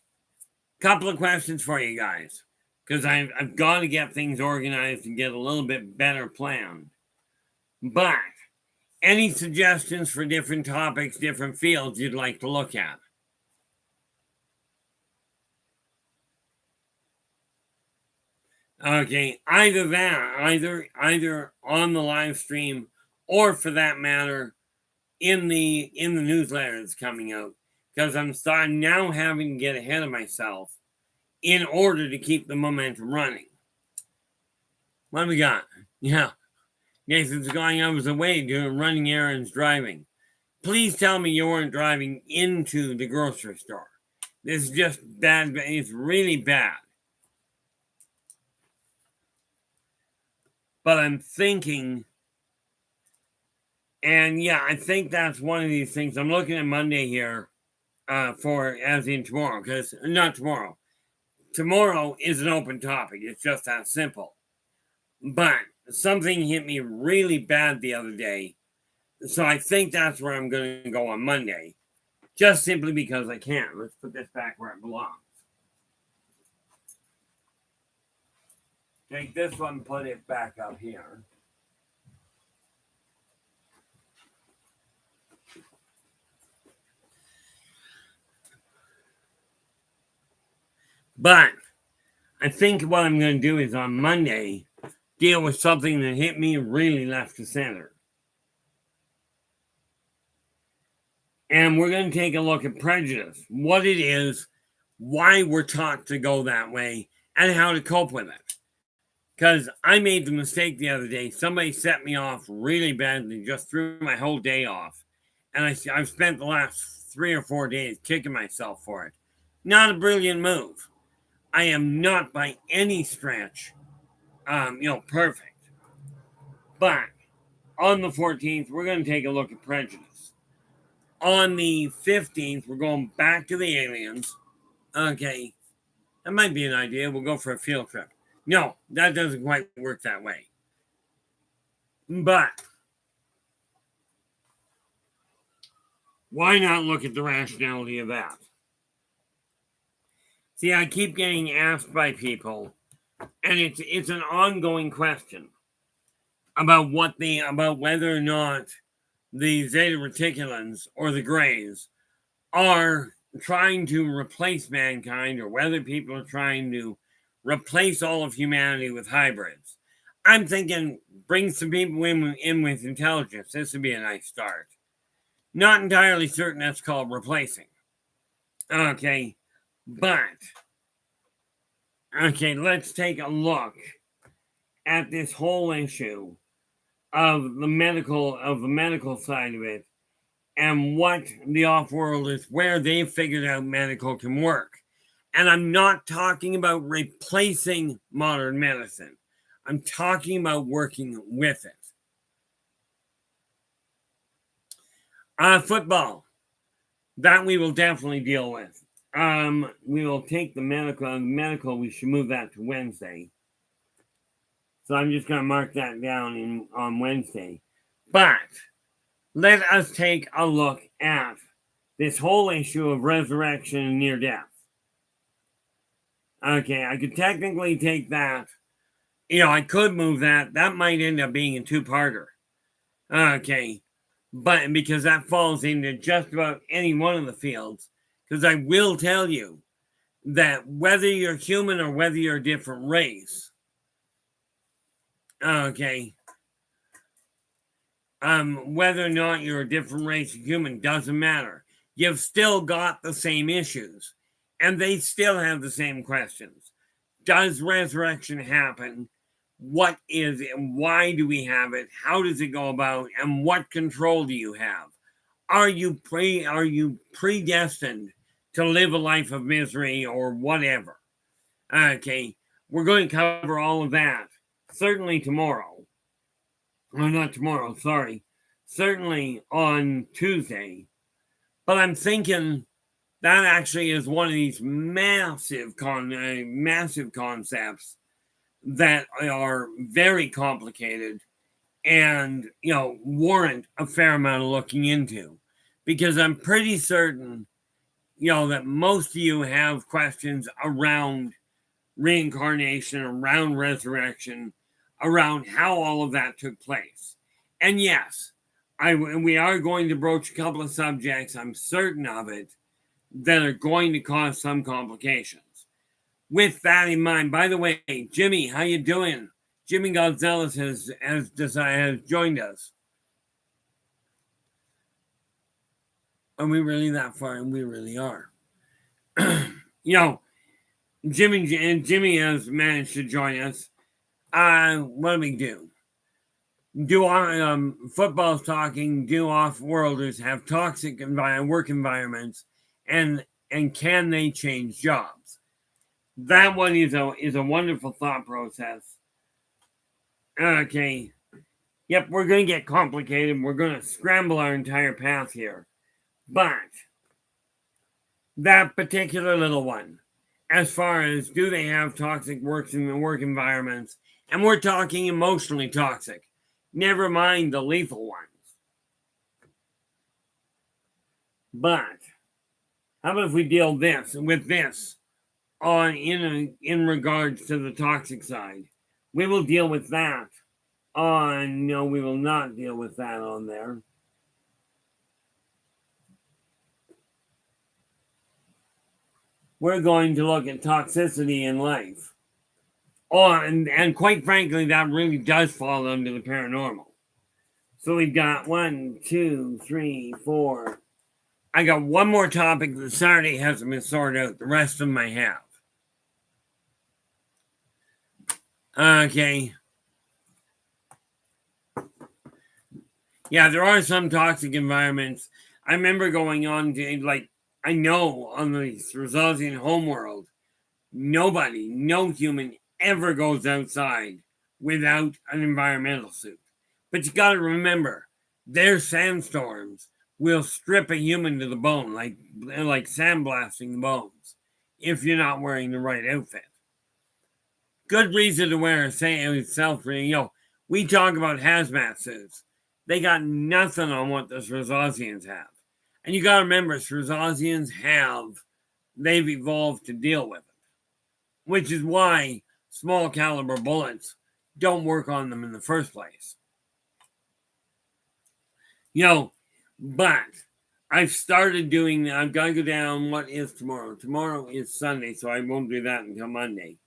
couple of questions for you guys, because I've got to get things organized and get a little bit better planned. But any suggestions for different topics, different fields you'd like to look at? Okay, either on the live stream, or for that matter, in the newsletter that's coming out, because I'm starting now having to get ahead of myself in order to keep the momentum running. What do we got? Yeah, Nathan's going. I was away doing running errands, driving. Please tell me you weren't driving into the grocery store. This is just bad. It's really bad. But I'm thinking, and yeah, I think that's one of these things. I'm looking at Monday here for as in tomorrow, because not tomorrow. Tomorrow is an open topic. It's just that simple. But something hit me really bad the other day. So I think that's where I'm going to go on Monday. Just simply because I can. Let's put this back where it belongs. Take this one, put it back up here. But I think what I'm going to do is on Monday deal with something that hit me really left to center. And we're going to take a look at prejudice, what it is, why we're taught to go that way, and how to cope with it. Because I made the mistake the other day. Somebody set me off really badly, just threw my whole day off. And I've spent the last 3 or 4 days kicking myself for it. Not a brilliant move. I am not by any stretch, perfect. But on the 14th, we're going to take a look at prejudice. On the 15th, we're going back to the aliens. Okay, that might be an idea. We'll go for a field trip. No, that doesn't quite work that way. But why not look at the rationality of that? See, I keep getting asked by people, and it's an ongoing question about whether or not the Zeta Reticulans or the Greys are trying to replace mankind, or whether people are trying to replace all of humanity with hybrids. I'm thinking bring some people in with intelligence. This would be a nice start. Not entirely certain that's called replacing. Okay, but let's take a look at this whole issue of the medical side of it, and what the off-world is, where they've figured out medical can work. And I'm not talking about replacing modern medicine. I'm talking about working with it. Football. That we will definitely deal with. We will take the medical. We should move that to Wednesday. So I'm just going to mark that down on Wednesday. But let us take a look at this whole issue of resurrection and near death. Okay, I could technically take that. I could move that. That might end up being a two-parter. Okay, but because that falls into just about any one of the fields, because I will tell you that whether you're human or whether you're a different race, okay, whether or not you're a different race of human doesn't matter. You've still got the same issues, and they still have the same questions. Does resurrection happen? What is it? Why do we have it? How does it go about? And what control do you have? Are you predestined to live a life of misery or whatever? Okay, we're going to cover all of that certainly tomorrow. Or not tomorrow, sorry. Certainly on Tuesday. But I'm thinking that actually is one of these massive concepts that are very complicated and, warrant a fair amount of looking into. Because I'm pretty certain, that most of you have questions around reincarnation, around resurrection, around how all of that took place. And yes, we are going to broach a couple of subjects, I'm certain of it, that are going to cause some complications. With that in mind, by the way, Jimmy, how you doing? Jimmy Gonzalez has joined us. Are we really that far? And we really are. Jimmy has managed to join us. What do we do? Football's talking, do off-worlders have toxic work environments, and can they change jobs? That one is a wonderful thought process. Okay. Yep, we're going to get complicated. We're going to scramble our entire path here. But that particular little one, as far as do they have toxic work environments, and we're talking emotionally toxic, never mind the lethal ones. But how about if we deal with this in regards to the toxic side? We will deal with that we will not deal with that on there. We're going to look at toxicity in life. And quite frankly, that really does fall under the paranormal. So we've got 1, 2, 3, 4. I got one more topic that Saturday hasn't been sorted out. The rest of them I have. Okay. Yeah, there are some toxic environments. I remember going on to, I know on the Rosalian homeworld, Nobody, no human ever goes outside without an environmental suit. But you got to remember, their sandstorms will strip a human to the bone, like sandblasting the bones, if you're not wearing the right outfit. Good reason to wear a we talk about hazmat suits. They got nothing on what the Srozosians have. And you got to remember, they've evolved to deal with it, which is why small caliber bullets don't work on them in the first place. But I've started doing, I've got to go down, what is tomorrow? Tomorrow is Sunday, so I won't do that until Monday.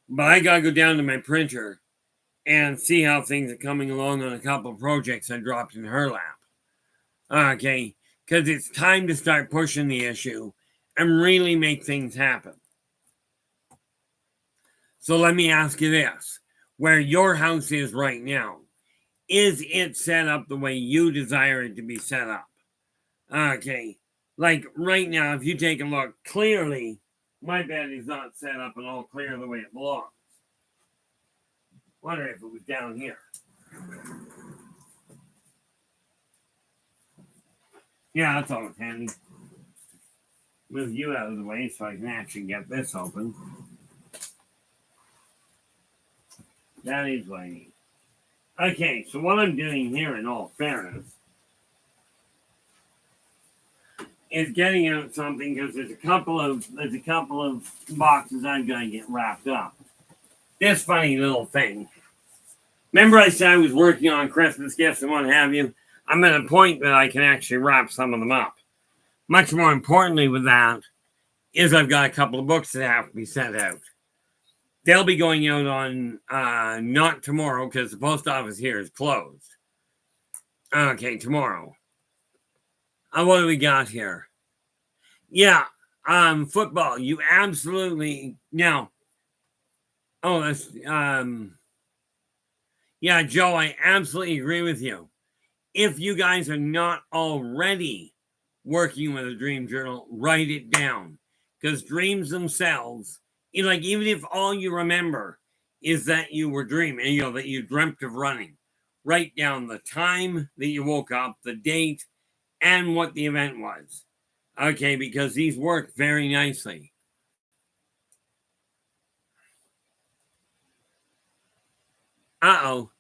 But I got to go down to my printer and see how things are coming along on a couple of projects I dropped in her lap. Okay, because it's time to start pushing the issue and really make things happen. So let me ask you this. Where your house is right now, is it set up the way you desire it to be set up? Okay, like right now, if you take a look, clearly my bed is not set up and all clear the way it belongs. Wonder if it was down here. Yeah, that's always handy. Move you out of the way so I can actually get this open. That is what I need. Okay, so what I'm doing here, in all fairness, is getting out something because there's a couple of boxes I've got to get wrapped up. This funny little thing. Remember I said I was working on Christmas gifts and what have you? I'm at a point that I can actually wrap some of them up. Much more importantly with that is I've got a couple of books that have to be sent out. They'll be going out on not tomorrow because the post office here is closed. Okay, tomorrow. What do we got here? Yeah, football. You absolutely now. Oh, that's yeah, Joe. I absolutely agree with you. If you guys are not already working with a dream journal, write it down because dreams themselves, even if all you remember is that you were dreaming, that you dreamt of running, write down the time that you woke up, the date, and what the event was. Okay, because these work very nicely. Uh-oh.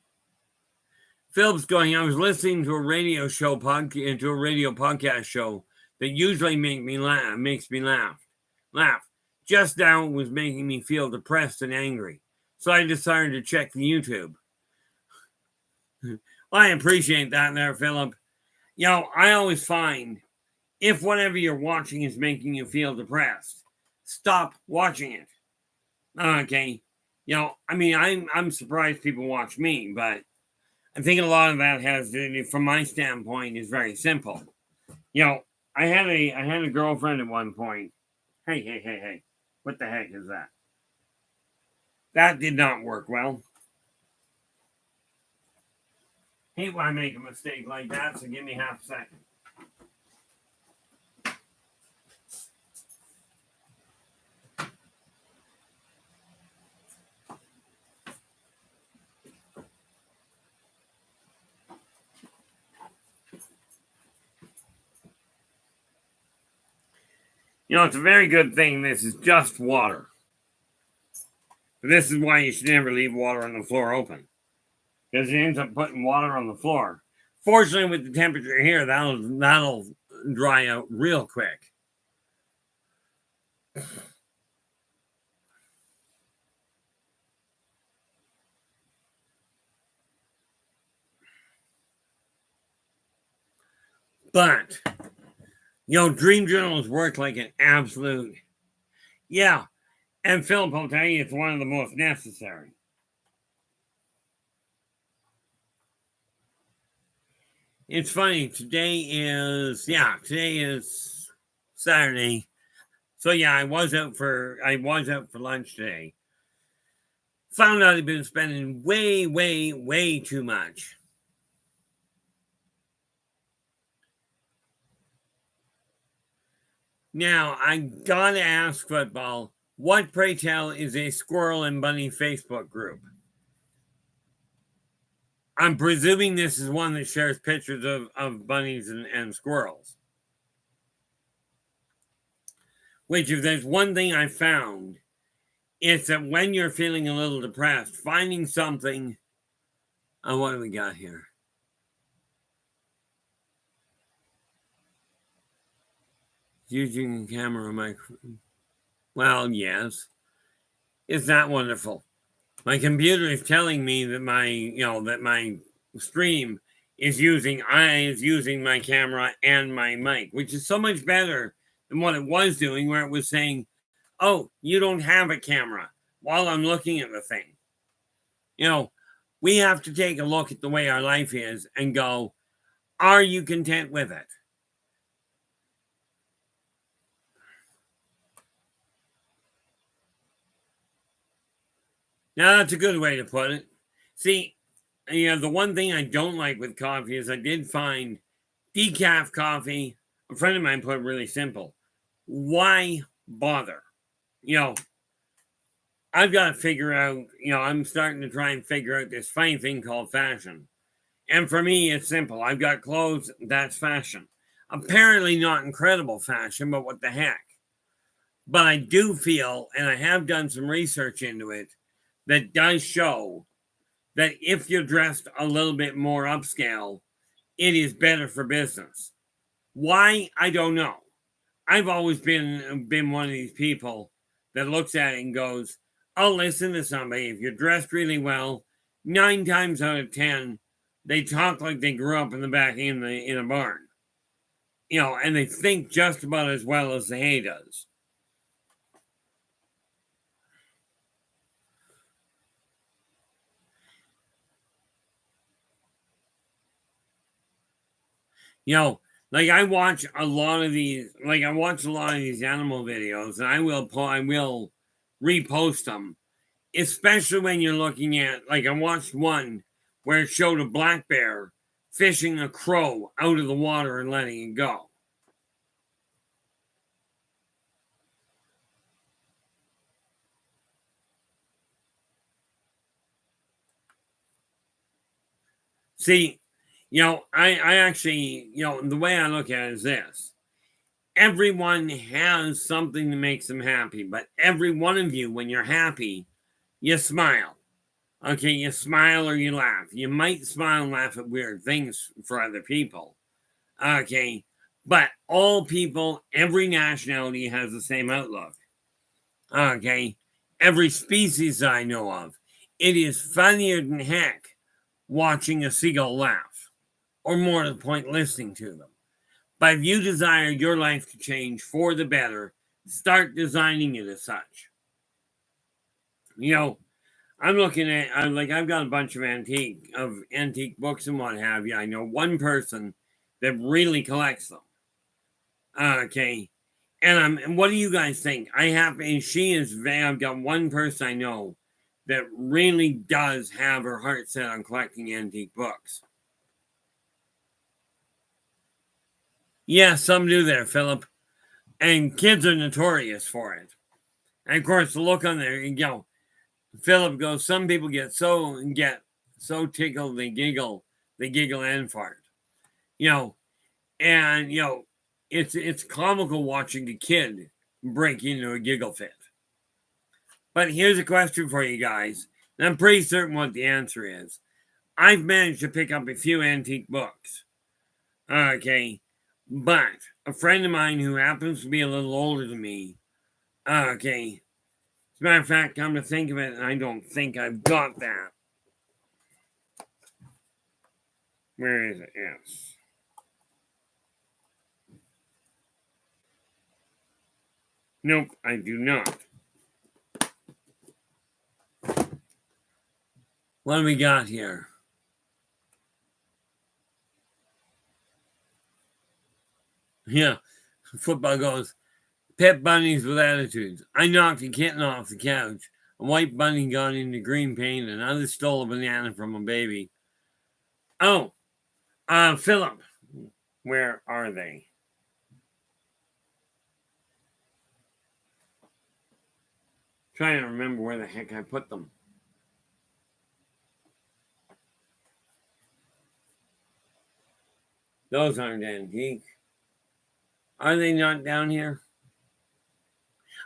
Philip's going, I was listening to a radio podcast show that usually makes me laugh. Just now was making me feel depressed and angry. So I decided to check the YouTube. Well, I appreciate that there, Philip. I always find if whatever you're watching is making you feel depressed, stop watching it. Okay. I'm surprised people watch me, but I think a lot of that from my standpoint, is very simple. I had a girlfriend at one point. Hey. What the heck is that? That did not work well. Hate when I make a mistake like that, so give me half a second. It's a very good thing this is just water. This is why you should never leave water on the floor open. Because it ends up putting water on the floor. Fortunately, with the temperature here, that'll dry out real quick. But, dream journals work like an absolute... Yeah, and Philip will tell you it's one of the most necessary. It's funny, today is Saturday. So yeah, I was out for lunch today. Found out I'd been spending way too much. Now, I gotta ask football, What, pray tell, is a squirrel and bunny Facebook group? I'm presuming this is one that shares pictures of bunnies and squirrels. Which, if there's one thing I found, it's that when you're feeling a little depressed, finding something. What do we got here? Using a camera microphone. Well, yes. It's not wonderful. My computer is telling me that my stream is using my camera and my mic, which is so much better than what it was doing, where it was saying, "Oh, you don't have a camera," while I'm looking at the thing. We have to take a look at the way our life is and go, are you content with it? Now, that's a good way to put it. See, the one thing I don't like with coffee is I did find decaf coffee. A friend of mine put it really simple. Why bother? I've got to figure out, I'm starting to try and figure out this funny thing called fashion. And for me, it's simple. I've got clothes, that's fashion. Apparently not incredible fashion, but what the heck? But I do feel, and I have done some research into it, that does show that if you're dressed a little bit more upscale, it is better for business. Why? I don't know. I've always been one of these people that looks at it and goes, I'll listen to somebody. If you're dressed really well, 9 times out of 10, they talk like they grew up in the back in a barn. And they think just about as well as the hay does. Like I watch a lot of these animal videos, and I will repost them, especially when you're looking at, like, I watched one where it showed a black bear fishing a crow out of the water and letting it go. See, I actually, the way I look at it is this. Everyone has something that makes them happy, but every one of you, when you're happy, you smile. Okay, you smile or you laugh. You might smile and laugh at weird things for other people. Okay, but all people, every nationality has the same outlook. Okay, every species I know of, it is funnier than heck watching a seagull laugh, or more to the point, listening to them. But if you desire your life to change for the better, start designing it as such. I'm looking at, I've got a bunch of antique books and what have you. I know one person that really collects them. Okay. And what do you guys think? I've got one person I know that really does have her heart set on collecting antique books. Yeah, some do there, Philip. And kids are notorious for it. And of course, the look on there, Philip goes, some people get so tickled they giggle and fart. And it's comical watching a kid break into a giggle fit. But here's a question for you guys, and I'm pretty certain what the answer is. I've managed to pick up a few antique books. Okay. But a friend of mine who happens to be a little older than me, okay. As a matter of fact, come to think of it, I don't think I've got that. Where is it? Yes. Nope, I do not. What do we got here? Yeah, football goes, pet bunnies with attitudes. I knocked a kitten off the couch. A white bunny got into green paint, and another stole a banana from a baby. Oh, Philip, where are they? Trying to remember where the heck I put them. Those aren't antique. Are they not down here?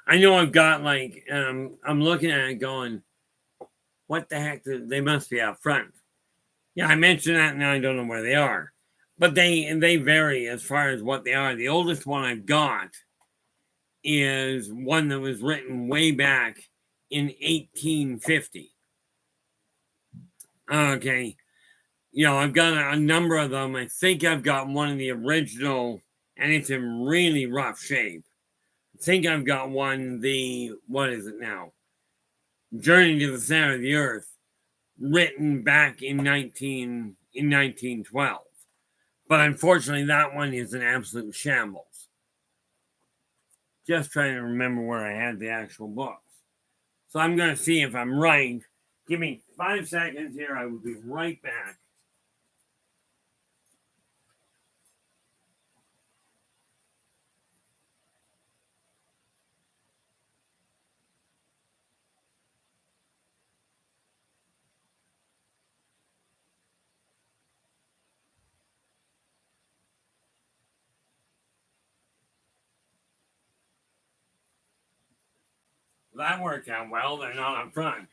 I know I've got like, I'm looking at it going, what the heck? They must be out front. Yeah, I mentioned that and now I don't know where they are. But they vary as far as what they are. The oldest one I've got is one that was written way back in 1850. Okay. You know, I've got a number of them. I think I've got one of the original, and it's in really rough shape. I think I've got one, what is it now? Journey to the Center of the Earth, written back in 1912. But unfortunately, that one is an absolute shambles. Just trying to remember where I had the actual books. So I'm going to see if I'm right. Give me 5 seconds here. I will be right back. That worked out well. They're not up front.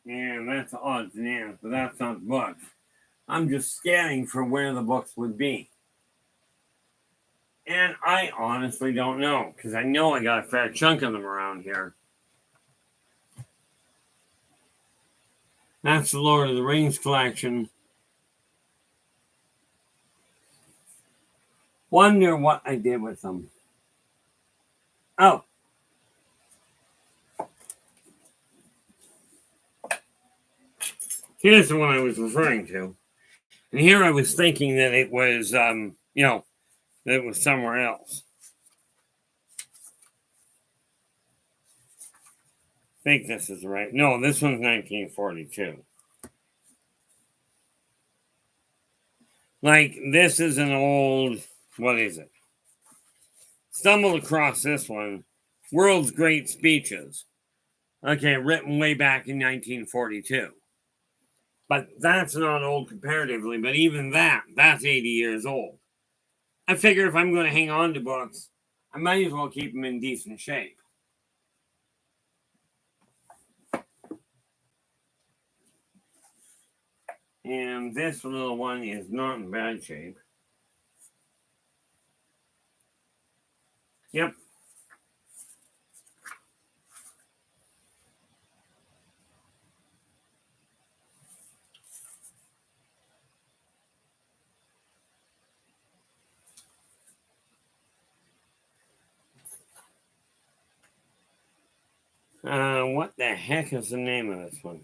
And that's odds and ends, but that's not the books. I'm just scanning for where the books would be. And I honestly don't know, because I know I got a fair chunk of them around here. That's the Lord of the Rings collection. Wonder what I did with them. Oh. Here's the one I was referring to. And here I was thinking that it was, that it was somewhere else. I think this is right. No, this one's 1942. Like, this is an old, what is it? Stumbled across this one. World's Great Speeches. Okay, written way back in 1942. But that's not old comparatively, but even that's 80 years old. I figure if I'm going to hang on to books, I might as well keep them in decent shape. And this little one is not in bad shape. Yep. What the heck is the name of this one?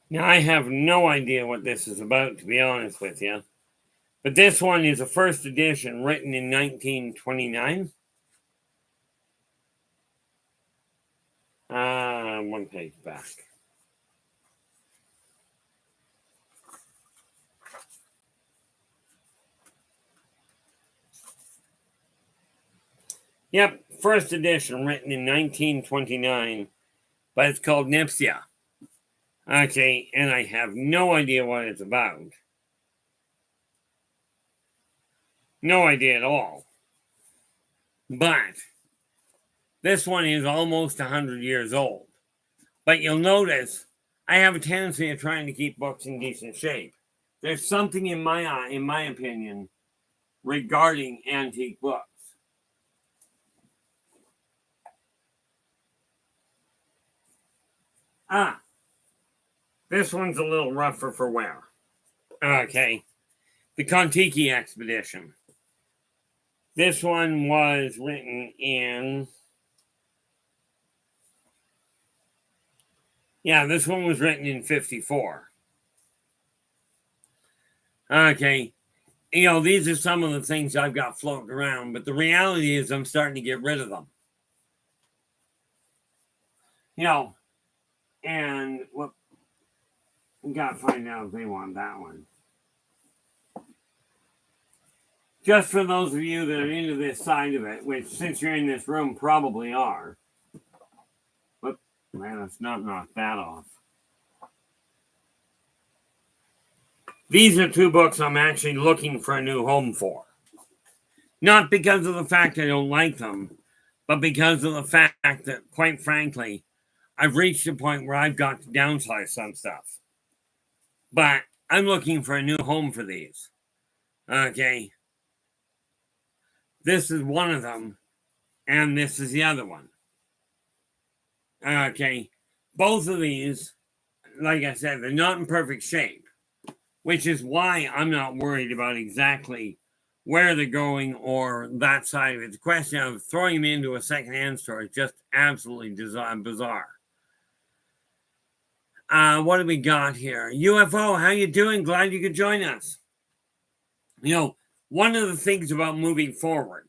Now, I have no idea what this is about, to be honest with you. But this one is a first edition written in 1929. One page back. Yep, first edition written in 1929, but it's called Nipsia. Okay, and I have no idea what it's about. No idea at all. But this one is almost 100 years old. But you'll notice I have a tendency of trying to keep books in decent shape. There's something in my opinion, regarding antique books. This one's a little rougher for wear. Okay, the Kontiki expedition. This one was written in... Yeah, this one was written in 54. Okay, these are some of the things I've got floating around, but the reality is I'm starting to get rid of them. And what we got to find out if they want that one. just for those of you that are into this side of it, which since you're in this room probably are. But man, let's not knock that off. These are 2 books I'm actually looking for a new home for. Not because of the fact I don't like them, but because of the fact that, quite frankly, I've reached a point where I've got to downsize some stuff. But I'm looking for a new home for these. Okay. This is one of them, and this is the other one. Okay. Both of these, like I said, they're not in perfect shape, which is why I'm not worried about exactly where they're going or that side of it. The question of throwing them into a secondhand store is just absolutely bizarre. What do we got here? UFO, how you doing? Glad you could join us. You know, one of the things about moving forward,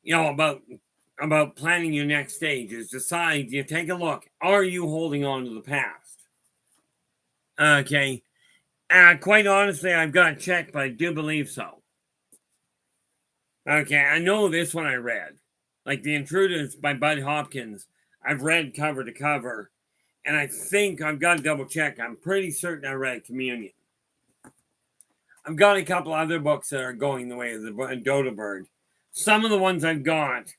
you know, about planning your next stage is decide, you take a look, are you holding on to the past? Okay. Quite honestly, I've got to check, but I do believe so. Okay, I know this one I read. Like The Intruders by Bud Hopkins. I've read cover to cover. And I think I've got to double check. I'm pretty certain I read Communion. I've got a couple other books that are going the way of the Dodo Bird. Some of the ones I've got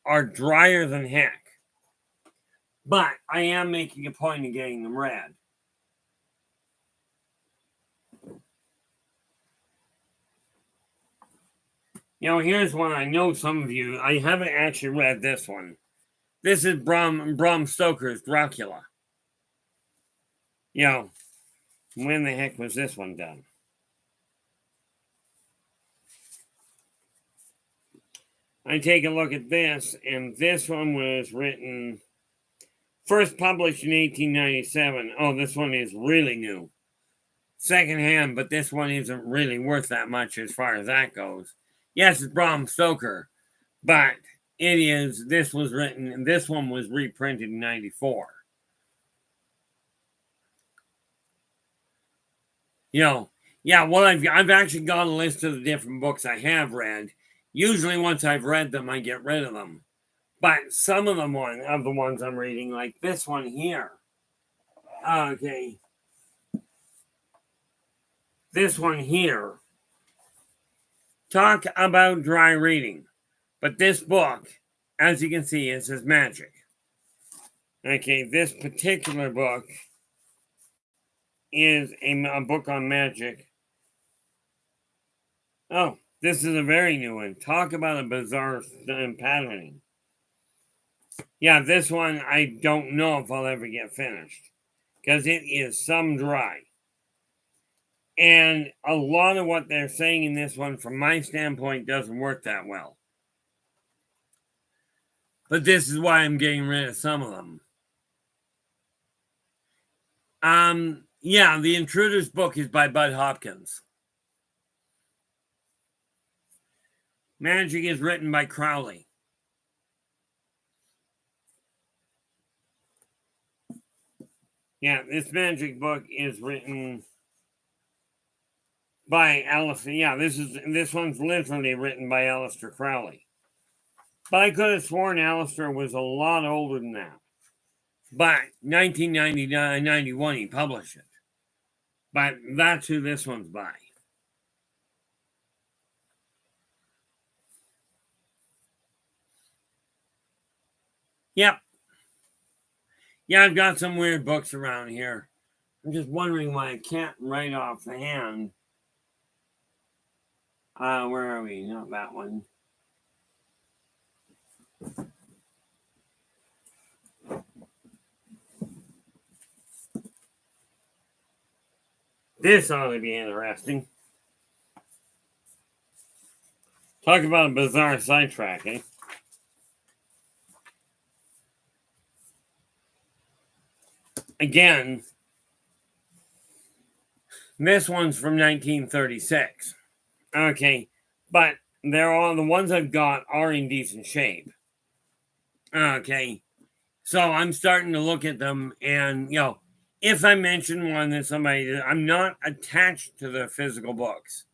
are drier than heck. But I am making a point of getting them read. You know, here's one I know some of you, I haven't actually read this one. This is Bram Stoker's Dracula. You know, when the heck was this one done? I take a look at this, and this one was written, first published in 1897. Oh, this one is really new. Secondhand, but this one isn't really worth that much as far as that goes. Yes, it's Bram Stoker, but it is, this was written, and this one was reprinted in 94. You know, yeah, well, I've actually got a list of the different books I have read. Usually once I've read them, I get rid of them. But some of them of the ones I'm reading, like this one here. Okay. This one here. Talk about dry reading. But this book, as you can see, it says magic. Okay, this particular book is a book on magic. Oh, this is a very new one. Talk about a bizarre patterning. Yeah, this one I don't know if I'll ever get finished because it is some dry. And a lot of what they're saying in this one, from my standpoint, doesn't work that well. But this is why I'm getting rid of some of them. Yeah, The Intruders book is by Bud Hopkins. Magic is written by Crowley. Yeah, this magic book is written by Alistair. Yeah, this one's literally written by Alistair Crowley. But I could have sworn Alistair was a lot older than that. But 1991 he published it. But that's who this one's by. Yep. Yeah, I've got some weird books around here. I'm just wondering why I can't write off the hand. Where are we? Not that one. This ought to be interesting. Talk about a bizarre sidetrack, eh? Again, this one's from 1936. Okay, but they're all the ones I've got are in decent shape. Okay, so I'm starting to look at them, and you know, if I mention one that somebody, I'm not attached to the physical books.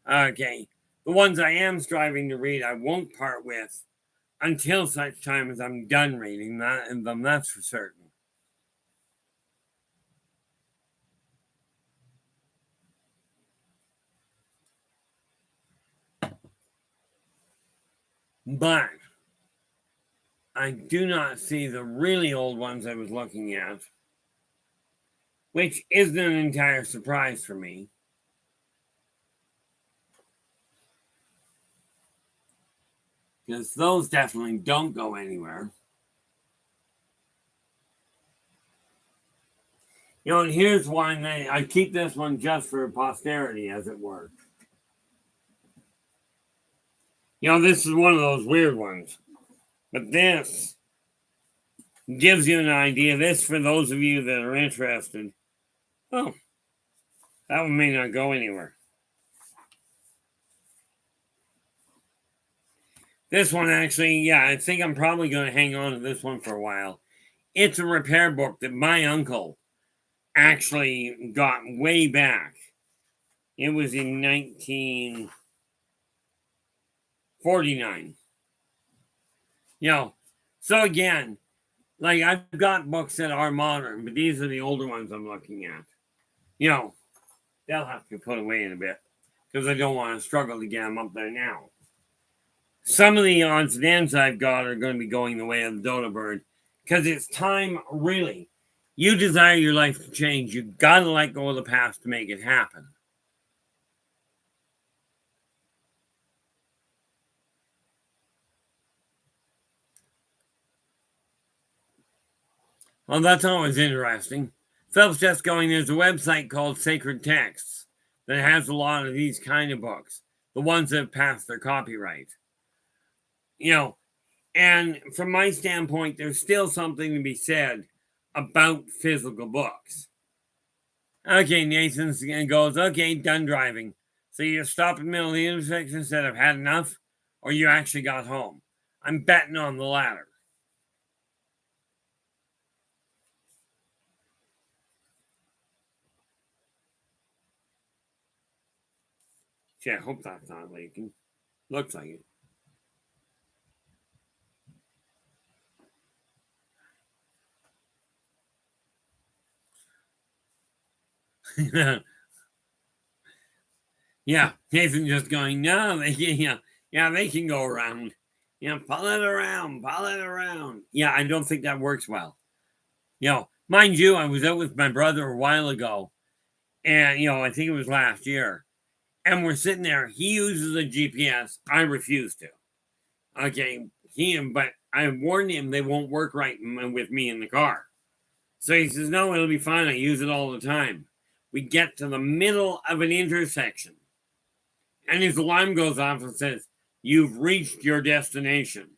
Okay, The ones I am striving to read, I won't part with until such time as I'm done reading them, that's for certain. But I do not see the really old ones I was looking at, which isn't an entire surprise for me. Because those definitely don't go anywhere. And here's one. I keep this one just for posterity, as it were. This is one of those weird ones. But this gives you an idea. This, for those of you that are interested. Oh, that one may not go anywhere. This one actually, I think I'm probably going to hang on to this one for a while. It's a repair book that my uncle actually got way back. It was in 1949. So again, like, I've got books that are modern, but these are the older ones I'm looking at. They'll have to be put away in a bit because I don't want to struggle to get them up there now. Some of the odds and ends I've got are going to be going the way of the dodo bird because it's time, really. You desire your life to change. You got to let go of the past to make it happen. Well, that's always interesting. Phil's just going, there's a website called Sacred Texts that has a lot of these kind of books, the ones that have passed their copyright. And from my standpoint, there's still something to be said about physical books. Okay, Nathan goes, okay, done driving. So you stop in the middle of the intersection and said, I've had enough, or you actually got home? I'm betting on the latter. Gee, I hope that's not leaking. Looks like it. Yeah, Nathan just going, no, they can go around. Pull it around. Yeah, I don't think that works well. Mind you, I was out with my brother a while ago, and I think it was last year, and we're sitting there. He uses a GPS. I refuse to. Okay, but I warned him they won't work right with me in the car. So he says, no, it'll be fine. I use it all the time. We get to the middle of an intersection, and his alarm goes off and says, you've reached your destination.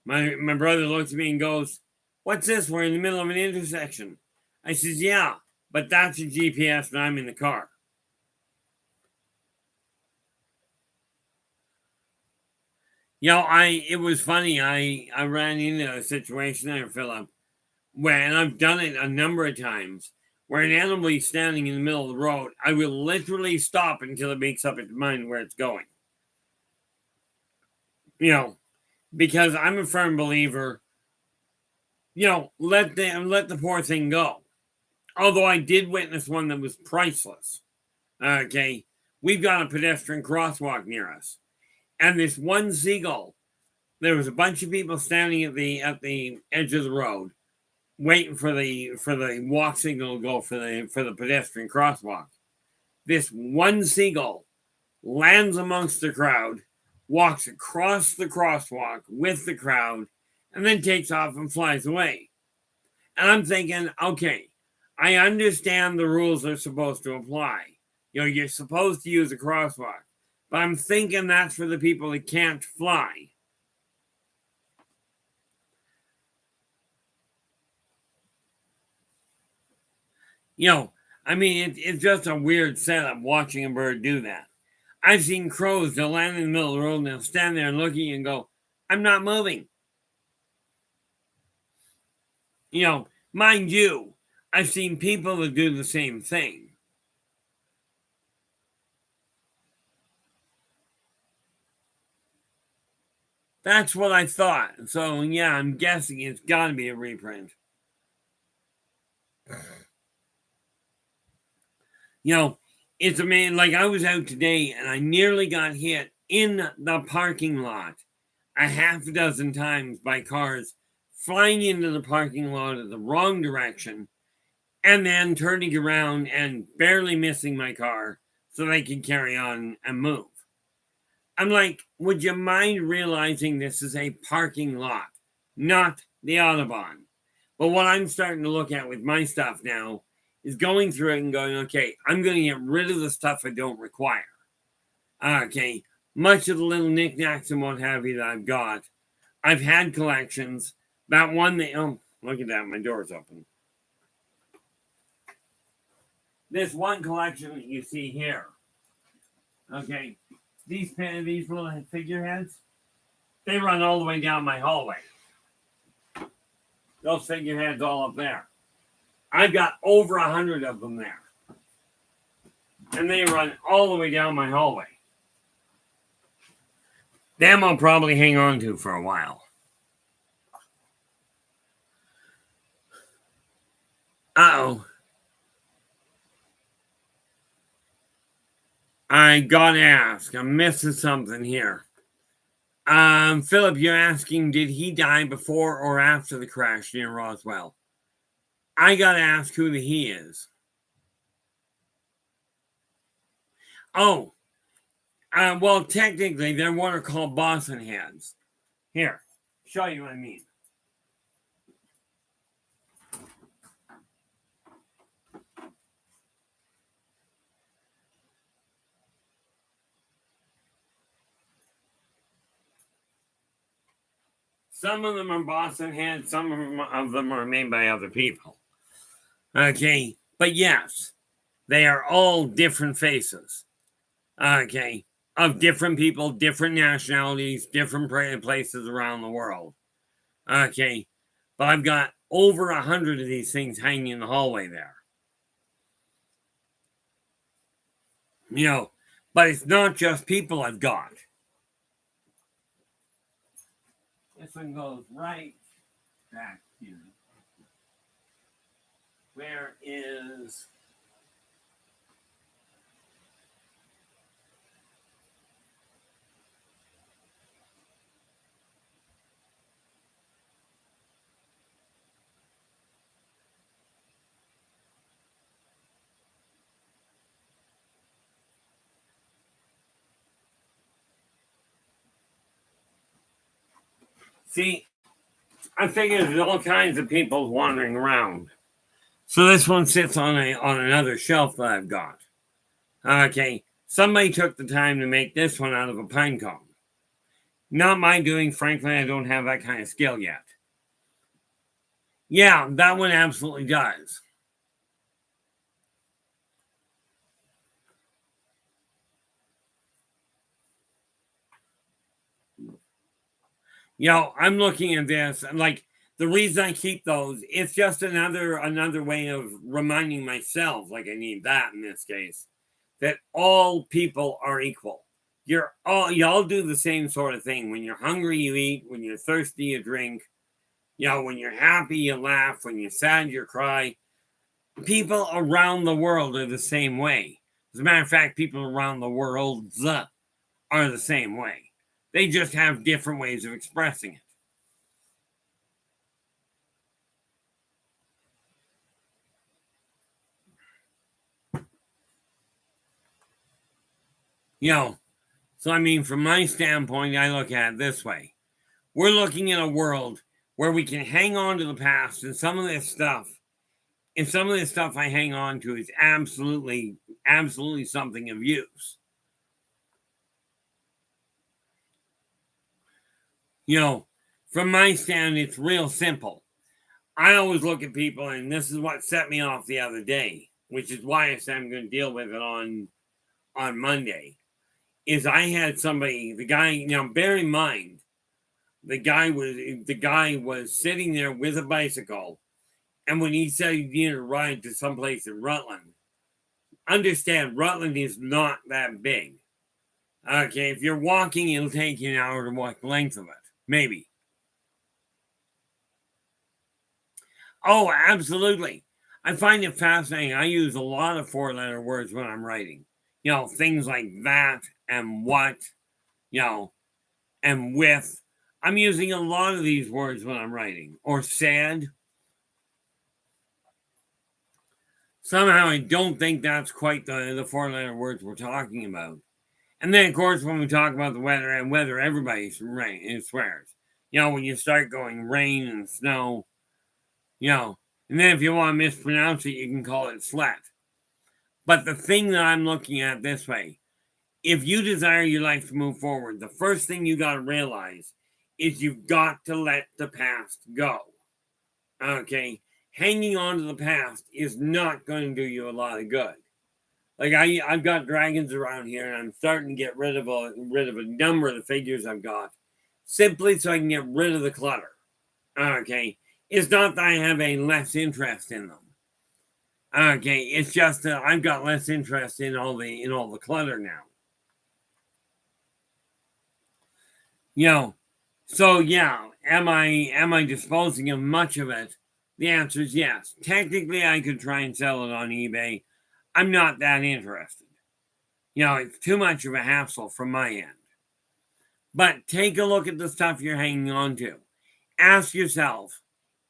My brother looks at me and goes, what's this? We're in the middle of an intersection. I says, yeah, but that's a GPS and I'm in the car. It was funny. I ran into a situation there, Philip, and I've done it a number of times, where an animal is standing in the middle of the road. I will literally stop until it makes up its mind where it's going. Because I'm a firm believer, let the poor thing go. Although I did witness one that was priceless. Okay, we've got a pedestrian crosswalk near us, and this one seagull. There was a bunch of people standing at the edge of the road, waiting for the walk signal to go for the pedestrian crosswalk. This one seagull lands amongst the crowd, walks across the crosswalk with the crowd, and then takes off and flies away. And I'm thinking, okay, I understand the rules are supposed to apply. You're supposed to use a crosswalk, but I'm thinking that's for the people that can't fly. It's just a weird setup watching a bird do that. I've seen crows that land in the middle of the road and they'll stand there and look at you and go, I'm not moving. Mind you, I've seen people that do the same thing. That's what I thought. So, yeah, I'm guessing it's got to be a reprint. You know, it's a man, like I was out today and I nearly got hit in the parking lot a half a dozen times by cars flying into the parking lot in the wrong direction and then turning around and barely missing my car so they can carry on and move. I'm like, would you mind realizing this is a parking lot, not the Autobahn? But what I'm starting to look at with my stuff now is going through it and going, okay, I'm going to get rid of the stuff I don't require. Okay, much of the little knickknacks and what have you that I've got, I've had collections. That one that, oh, look at that, my door's open. This one collection that you see here, okay, these little figureheads, they run all the way down my hallway. Those figureheads all up there. I've got over 100 of them there. And they run all the way down my hallway. Them I'll probably hang on to for a while. Uh-oh. I gotta ask. I'm missing something here. Philip, you're asking, did he die before or after the crash near Roswell? I gotta ask who the he is. Oh, well, technically, they're what are called Boston heads. Here, show you what I mean. Some of them are Boston heads, some of them are made by other people. Okay, but yes, they are all different faces. Okay, of different people, different nationalities, different places around the world. Okay, but I've got over 100 of these things hanging in the hallway there. You know, but it's not just people I've got. This one goes right back here. Where is... See, I figure there's all kinds of people wandering around. So this one sits on another shelf that I've got. Okay, somebody took the time to make this one out of a pine cone. Not my doing, frankly, I don't have that kind of skill yet. Yeah, that one absolutely does. You know, I'm looking at this, and like the reason I keep those, it's just another way of reminding myself, like I need that in this case, that all people are equal. Y'all do the same sort of thing. When you're hungry, you eat. When you're thirsty, you drink. You know, when you're happy, you laugh. When you're sad, you cry. People around the world are the same way. As a matter of fact, people around the world are the same way. They just have different ways of expressing it. You know, so I mean, from my standpoint, I look at it this way. We're looking at a world where we can hang on to the past, and some of this stuff I hang on to is absolutely something of use. You know, from my stand, it's real simple. I always look at people, and this is what set me off the other day, which is why I said I'm going to deal with it on Monday. Is I had somebody, the guy. Now, bear in mind, the guy was sitting there with a bicycle, and when he said he needed a ride to someplace in Rutland, understand Rutland is not that big. Okay, if you're walking, it'll take you an hour to walk the length of it. Maybe. Oh, absolutely. I find it fascinating. I use a lot of four-letter words when I'm writing. Things like that and what, you know, and with. I'm using a lot of these words when I'm writing. Or said. Somehow I don't think that's quite the four-letter words we're talking about. And then, of course, when we talk about the weather and weather, everybody swears. When you start going rain and snow, and then if you want to mispronounce it, you can call it slat. But the thing that I'm looking at this way, if you desire your life to move forward, the first thing you got to realize is you've got to let the past go. Okay? Hanging on to the past is not going to do you a lot of good. Like I've got dragons around here, and I'm starting to get rid of a number of the figures I've got, simply so I can get rid of the clutter. Okay, it's not that I have a less interest in them. Okay, it's just that I've got less interest in all the clutter now. So yeah, am I disposing of much of it? The answer is yes. Technically, I could try and sell it on eBay. I'm not that interested. It's too much of a hassle from my end. But take a look at the stuff you're hanging on to. Ask yourself,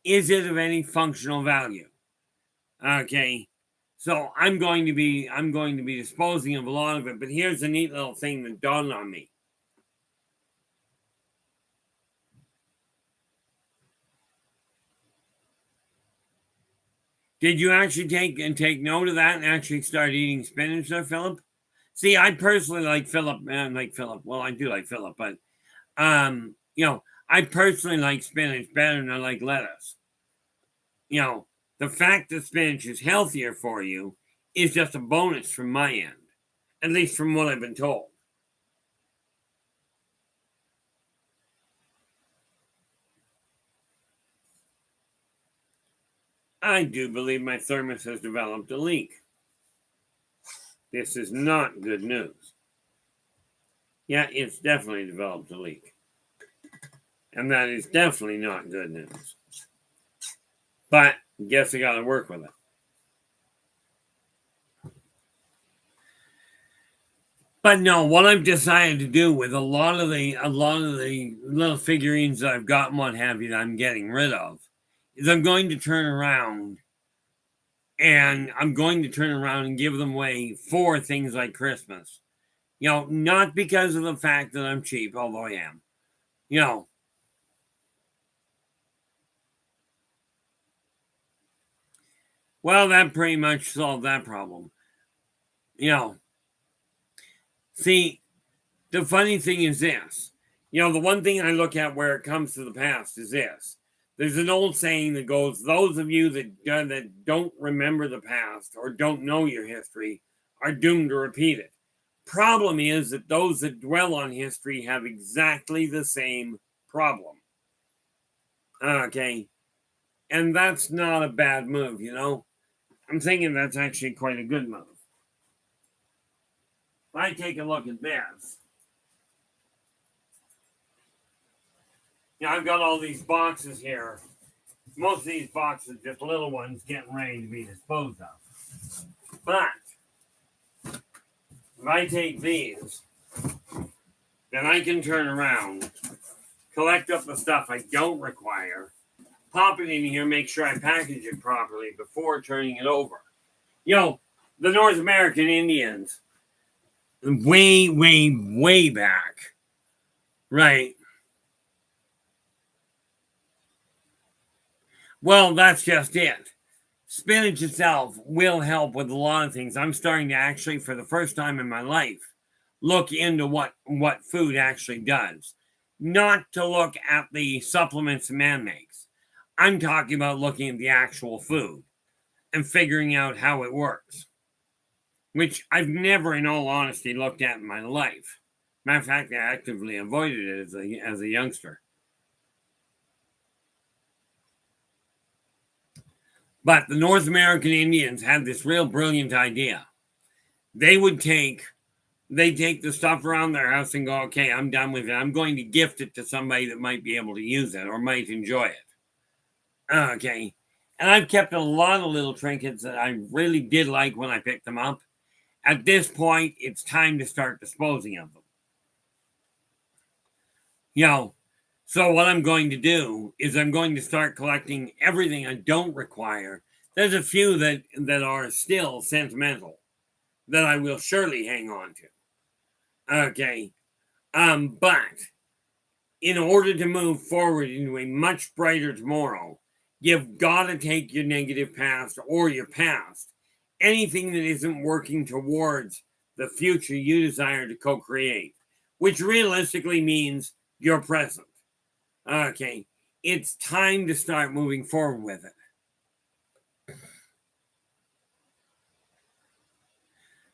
is it of any functional value? Okay. So I'm going to be disposing of a lot of it, but here's a neat little thing that dawned on me. Did you actually take note of that and actually start eating spinach there, Philip? See, I personally like Philip. Well, I do like Philip, but I personally like spinach better than I like lettuce. The fact that spinach is healthier for you is just a bonus from my end, at least from what I've been told. I do believe my thermos has developed a leak. This is not good news. Yeah, it's definitely developed a leak. And that is definitely not good news. But guess I got to work with it. But no, what I've decided to do with a lot of the little figurines that I've got and what have you that I'm getting rid of is I'm going to turn around and give them away for things like Christmas. Not because of the fact that I'm cheap, although I am. Well, that pretty much solved that problem. See, the funny thing is this. The one thing I look at where it comes to the past is this. There's an old saying that goes, those of you that don't remember the past or don't know your history are doomed to repeat it. Problem is that those that dwell on history have exactly the same problem. Okay. And that's not a bad move, I'm thinking that's actually quite a good move. If I take a look at this, I've got all these boxes here. Most of these boxes are just little ones getting ready to be disposed of. But if I take these, then I can turn around, collect up the stuff I don't require, pop it in here, make sure I package it properly before turning it over. The North American Indians, way, way, way back, right? Well, that's just it. Spinach itself will help with a lot of things. I'm starting to actually, for the first time in my life, look into what food actually does. Not to look at the supplements man makes. I'm talking about looking at the actual food and figuring out how it works, which I've never, in all honesty, looked at in my life. Matter of fact, I actively avoided it as a youngster. But the North American Indians had this real brilliant idea. They would take they take the stuff around their house and go, okay, I'm done with it. I'm going to gift it to somebody that might be able to use it or might enjoy it. Okay. And I've kept a lot of little trinkets that I really did like when I picked them up. At this point, it's time to start disposing of them. So what I'm going to do is I'm going to start collecting everything I don't require. There's a few that are still sentimental that I will surely hang on to. Okay. But in order to move forward into a much brighter tomorrow, you've got to take your negative past or your past, anything that isn't working towards the future you desire to co-create, which realistically means your present. Okay, it's time to start moving forward with it.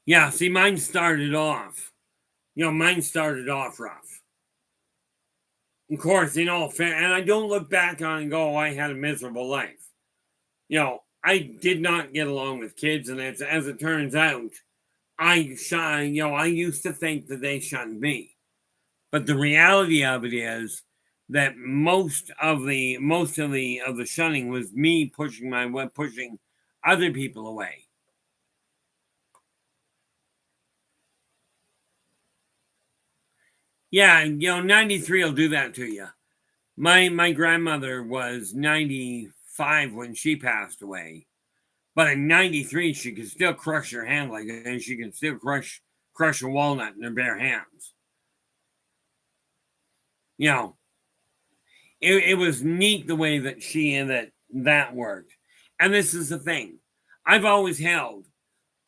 Yeah, see, mine started off rough. Of course, and I don't look back on and go, oh, I had a miserable life. I did not get along with kids, and as it turns out, I used to think that they shunned me. But the reality of it is that most of the shunning was me pushing other people away. Yeah, 93 will do that to you. My grandmother was 95 when she passed away. But in 93, she could still crush her hand like that, and she can still crush a walnut in her bare hands. It was neat the way that that worked. And this is the thing. I've always held,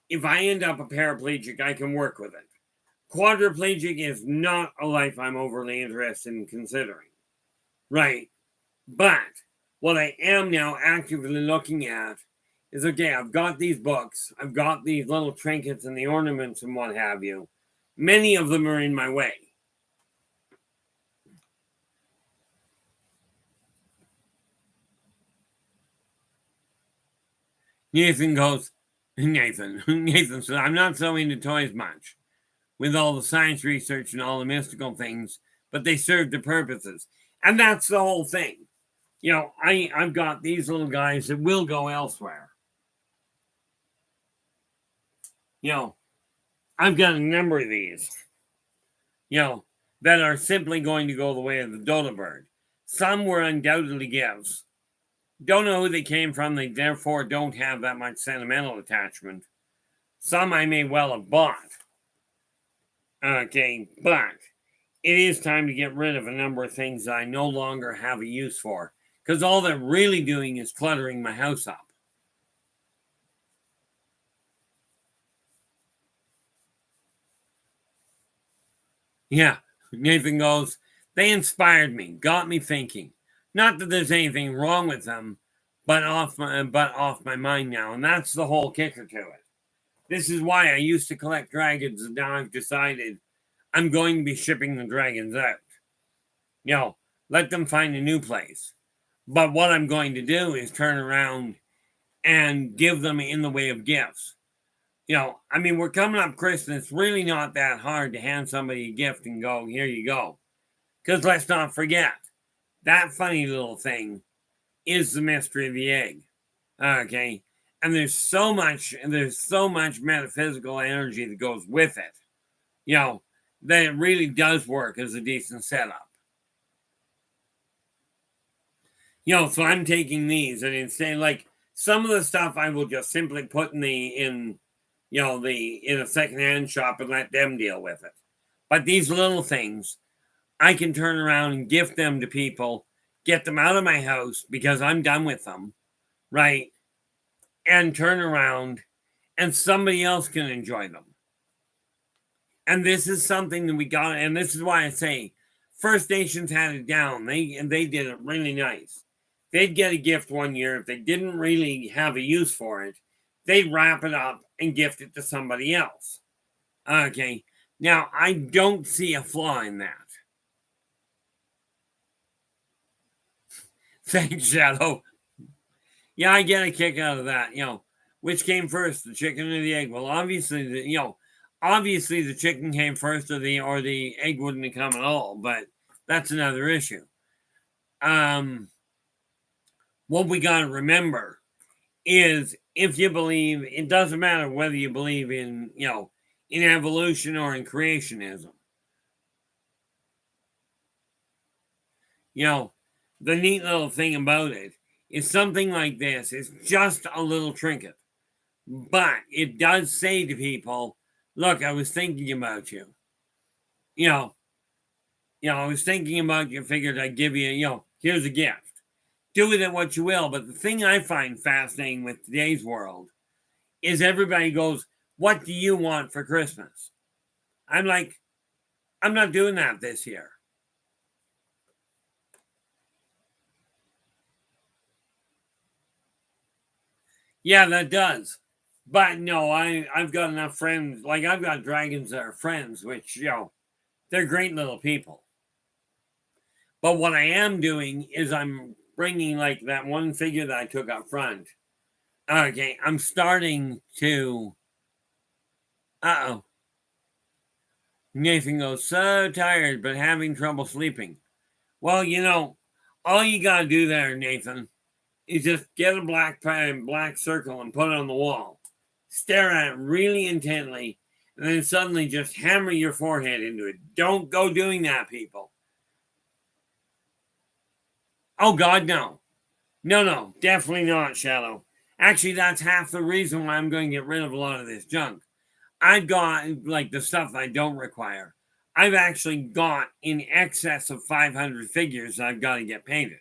if I end up a paraplegic, I can work with it. Quadriplegic is not a life I'm overly interested in considering. Right. But what I am now actively looking at is, okay, I've got these books, I've got these little trinkets and the ornaments and what have you. Many of them are in my way. Nathan says, I'm not so into toys much with all the science research and all the mystical things, but they serve their purposes. And that's the whole thing. I've got these little guys that will go elsewhere. I've got a number of these, that are simply going to go the way of the dodo bird. Some were undoubtedly gifts. Don't know who they came from. They therefore don't have that much sentimental attachment. Some I may well have bought. Okay, but it is time to get rid of a number of things that I no longer have a use for, because all they're really doing is cluttering my house up. Yeah, Nathan goes, they inspired me, got me thinking. Not that there's anything wrong with them, but off my mind now, and that's the whole kicker to it. This is why I used to collect dragons, and now I've decided I'm going to be shipping the dragons out. Let them find a new place. But what I'm going to do is turn around and give them in the way of gifts. We're coming up Christmas. It's really not that hard to hand somebody a gift and go, here you go. Because let's not forget, that funny little thing is the mystery of the egg. Okay. And there's so much metaphysical energy that goes with it, that it really does work as a decent setup. So I'm taking these, and instead, like, some of the stuff I will just simply put in a secondhand shop and let them deal with it. But these little things, I can turn around and gift them to people, get them out of my house because I'm done with them, right? And turn around and somebody else can enjoy them. And this is something that we got, and this is why I say First Nations had it down. They did it really nice. They'd get a gift one year. If they didn't really have a use for it, they'd wrap it up and gift it to somebody else. Okay. Now, I don't see a flaw in that. Thanks, Shadow. Yeah, I get a kick out of that. Which came first, the chicken or the egg? Well, obviously, Obviously, the chicken came first, or the egg wouldn't have come at all. But that's another issue. What we got to remember is, if you believe, it doesn't matter whether you believe in, in evolution or in creationism. The neat little thing about it is something like this is just a little trinket. But it does say to people, look, I was thinking about you. I was thinking about you, figured I'd give you, here's a gift. Do with it what you will. But the thing I find fascinating with today's world is everybody goes, what do you want for Christmas? I'm like, I'm not doing that this year. Yeah, that does. But no, I've got enough friends. Like, I've got dragons that are friends, which, they're great little people. But what I am doing is I'm bringing, like, that one figure that I took up front. Okay, I'm starting to... Uh-oh. Nathan goes, so tired, but having trouble sleeping. Well, all you gotta do there, Nathan, is just get a black circle and put it on the wall. Stare at it really intently, and then suddenly just hammer your forehead into it. Don't go doing that, people. Oh, God, no. No, definitely not, Shadow. Actually, that's half the reason why I'm going to get rid of a lot of this junk. I've got, like, the stuff I don't require. I've actually got in excess of 500 figures that I've got to get painted.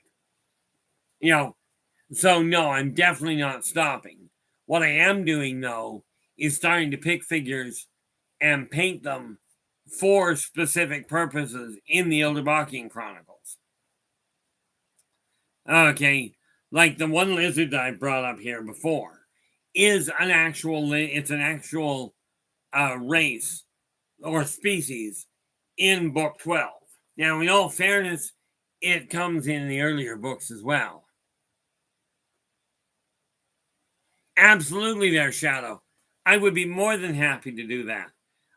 So no, I'm definitely not stopping. What I am doing, though, is starting to pick figures and paint them for specific purposes in the Yldrbacian Chronicles. Okay, like the one lizard that I brought up here before is an actual race or species in book 12. Now, in all fairness, it comes in the earlier books as well. Absolutely there, Shadow. I would be more than happy to do that.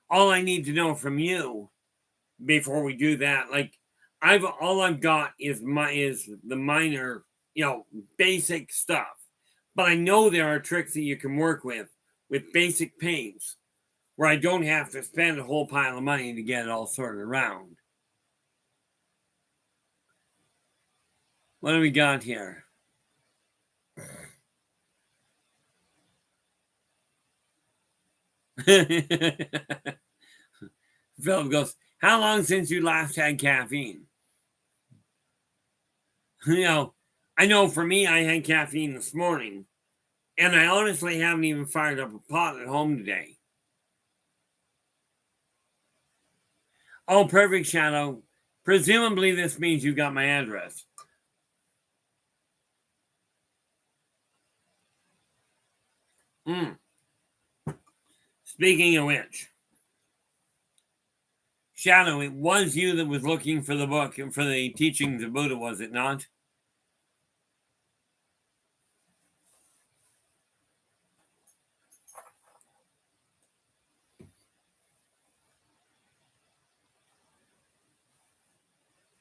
All I need to know from you before we do that, like, all I've got is the minor, basic stuff. But I know there are tricks that you can work with basic paints, where I don't have to spend a whole pile of money to get it all sorted around. What do we got here? Philip goes, how long since you last had caffeine? I know for me, I had caffeine this morning, and I honestly haven't even fired up a pot at home today. Oh, perfect, Shadow. Presumably this means you got my address. Speaking of which, Shadow, it was you that was looking for the book and for the teachings of Buddha, was it not?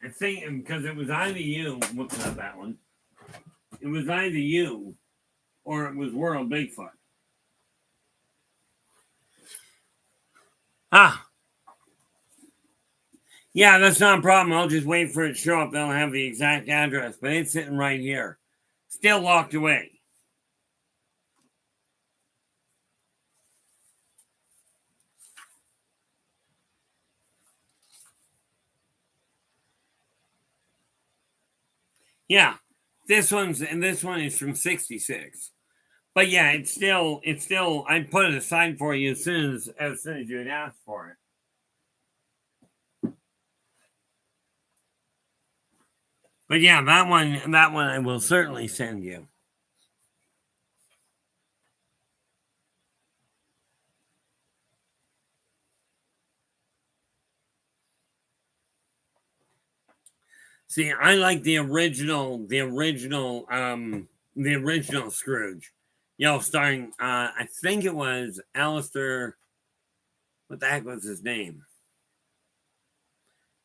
I think because it was either you, whoops, not that one. It was either you or it was World Bigfoot. Yeah, that's not a problem. I'll just wait for it to show up. They'll have the exact address, but it's sitting right here. Still locked away. Yeah, this one is from '66. But yeah, it's still. I put it aside for you as soon as you had asked for it. But yeah, that one I will certainly send you. See, I like the original Scrooge. Starring I think it was Alistair. What the heck was his name?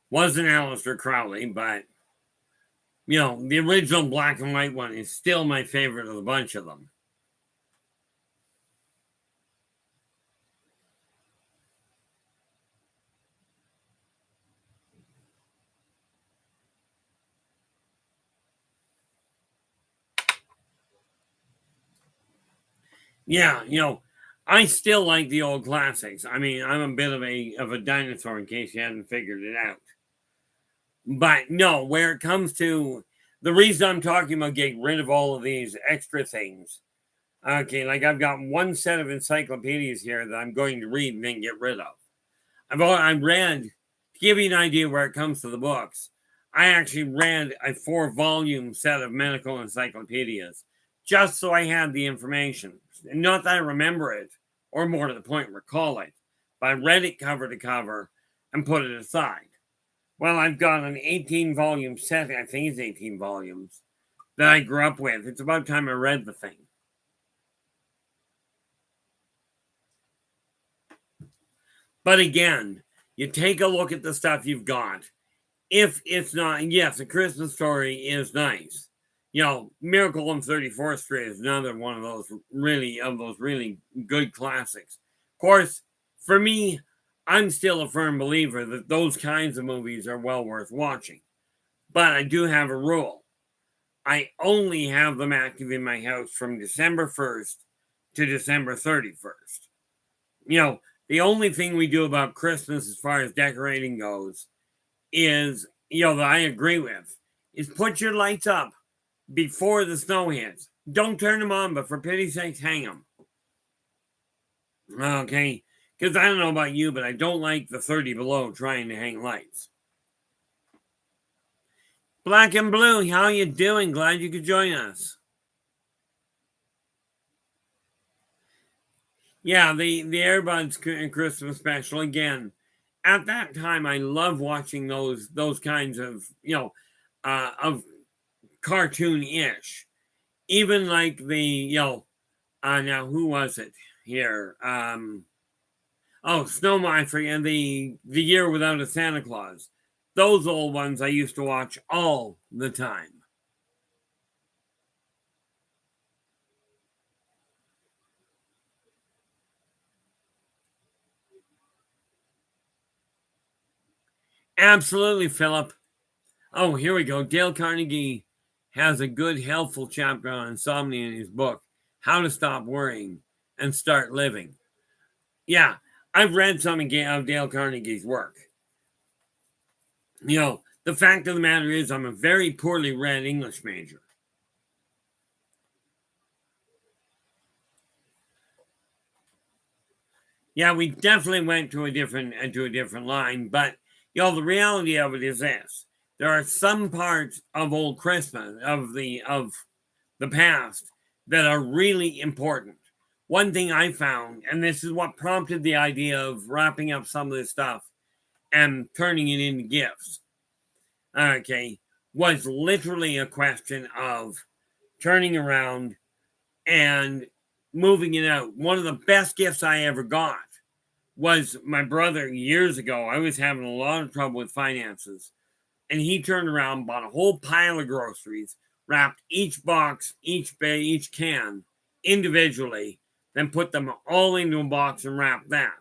Wasn't Aleister Crowley, but the original black and white one is still my favorite of the bunch of them. Yeah, I still like the old classics. I mean, I'm a bit of a dinosaur in case you hadn't figured it out. But no, where it comes to the reason I'm talking about getting rid of all of these extra things. Okay, like I've got one set of encyclopedias here that I'm going to read and then get rid of. I've read, to give you an idea where it comes to the books, I actually read a 4-volume set of medical encyclopedias just so I had the information. Not that I remember it, or more to the point, recall it, but I read it cover to cover and put it aside. Well, I've got an 18-volume set, I think it's 18 volumes, that I grew up with. It's about time I read the thing. But again, you take a look at the stuff you've got. If it's not, yes, A Christmas Story is nice. Miracle on 34th Street is another one of those really good classics. Of course, for me, I'm still a firm believer that those kinds of movies are well worth watching. But I do have a rule. I only have them active in my house from December 1st to December 31st. The only thing we do about Christmas as far as decorating goes is, that I agree with, is put your lights up before the snow hits. Don't turn them on, but for pity's sake, hang them. Okay? Because I don't know about you, but I don't like the 30 below trying to hang lights. Black and Blue, how you doing? Glad you could join us. Yeah, the Airbuds Christmas special again. At that time, I love watching those kinds of of cartoon-ish. Even like the now who was it here? Snowman, I forget, the Year Without a Santa Claus. Those old ones I used to watch all the time. Absolutely, Philip. Oh, here we go. Dale Carnegie has a good, helpful chapter on insomnia in his book, How to Stop Worrying and Start Living. Yeah, I've read some of Dale Carnegie's work. The fact of the matter is I'm a very poorly read English major. Yeah, we definitely went to a different line, but the reality of it is this. There are some parts of old Christmas, of the past, that are really important. One thing I found, and this is what prompted the idea of wrapping up some of this stuff and turning it into gifts, okay, was literally a question of turning around and moving it out. One of the best gifts I ever got was my brother years ago. I was having a lot of trouble with finances. And he turned around, bought a whole pile of groceries, wrapped each box, each can individually, then put them all into a box and wrapped that.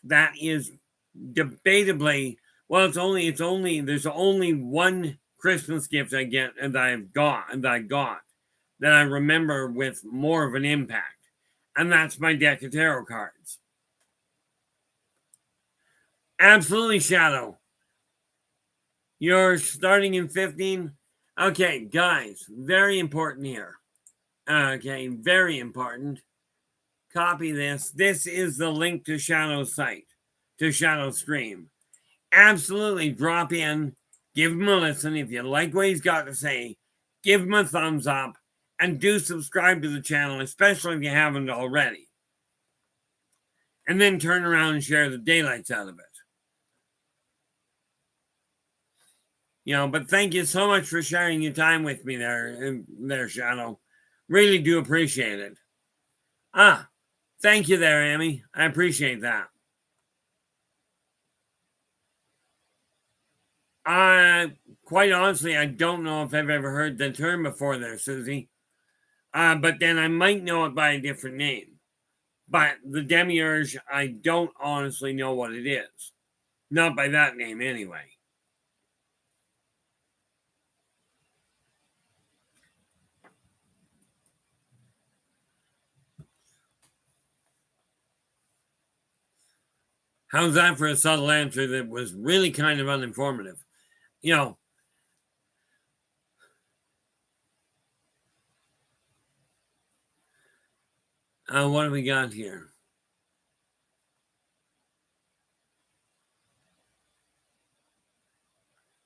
That is debatably, well, there's only one Christmas gift I get and I got that I remember with more of an impact. And that's my deck of tarot cards. Absolutely, Shadow. You're starting in 15? Okay, guys, very important here. Okay, very important. Copy this. This is the link to Shadow's site, to Shadow's stream. Absolutely drop in, give him a listen. If you like what he's got to say, give him a thumbs up, and do subscribe to the channel, especially if you haven't already. And then turn around and share the daylights out of it. But thank you so much for sharing your time with me there, Shadow. Really do appreciate it. Thank you there, Amy. I appreciate that. Quite honestly, I don't know if I've ever heard the term before there, Susie. But then I might know it by a different name. But the demiurge, I don't honestly know what it is. Not by that name, anyway. How's that for a subtle answer that was really kind of uninformative? You know, what have we got here?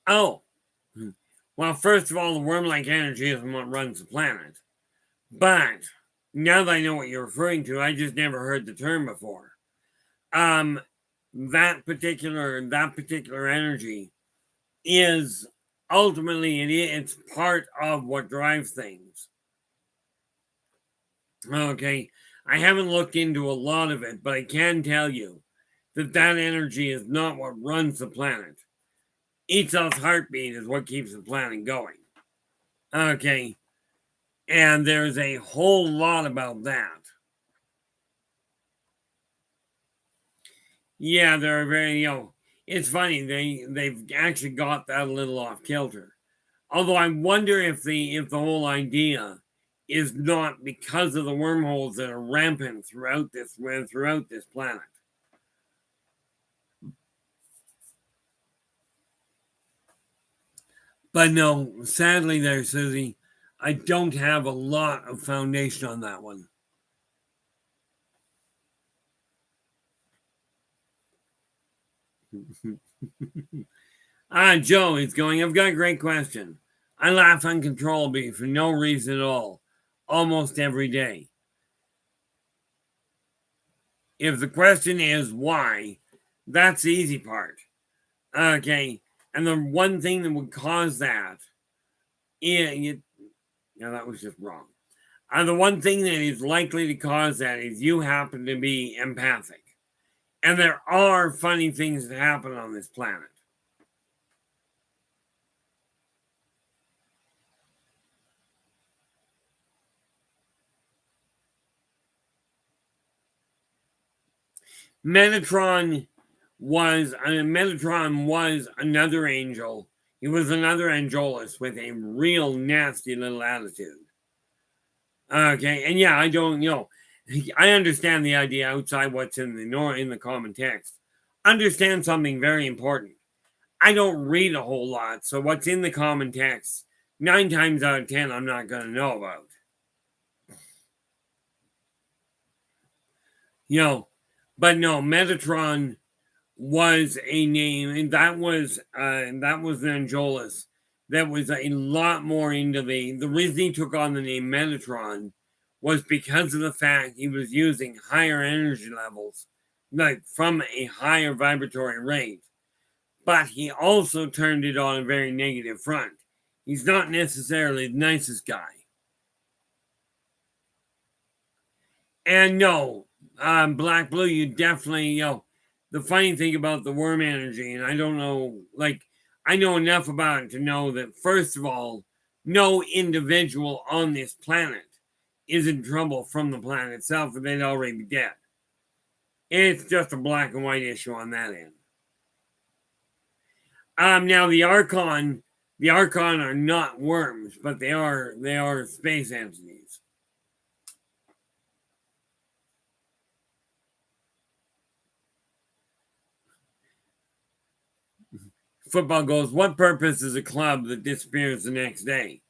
Oh, well, first of all, the worm-like energy isn't what runs the planet. But now that I know what you're referring to, I just never heard the term before. Um, that particular energy is ultimately it's part of what drives things. Okay, I haven't looked into a lot of it, but I can tell you that energy is not what runs the planet. Each cell's heartbeat is what keeps the planet going. Okay, and there's a whole lot about that. Yeah, they're very, it's funny, they've actually got that a little off kilter. Although I wonder if the whole idea is not because of the wormholes that are rampant throughout this planet. But no, sadly there, Susie, I don't have a lot of foundation on that one. Joe is going, I've got a great question. I laugh uncontrollably for no reason at all, almost every day. If the question is why, that's the easy part. Okay. And the one thing that would cause that, that was just wrong. The one thing that is likely to cause that is you happen to be empathic. And there are funny things that happen on this planet. Metatron was another angel. He was another Angelus with a real nasty little attitude. Okay, and yeah, I don't, I understand the idea outside what's in the common text. Understand something very important. I don't read a whole lot, so what's in the common text, 9 times out of 10, I'm not going to know about. But no, Metatron was a name, and that was the Angelus that was a lot more into the reason he took on the name Metatron was because of the fact he was using higher energy levels, like from a higher vibratory rate. But he also turned it on a very negative front. He's not necessarily the nicest guy. And no, Black Blue, you definitely, the funny thing about the worm energy, and I don't know, I know enough about it to know that, first of all, no individual on this planet is in trouble from the planet itself, or they'd already be dead. It's just a black and white issue on that end. Now the Archon are not worms, but they are space entities. Football goes, what purpose is a club that disappears the next day?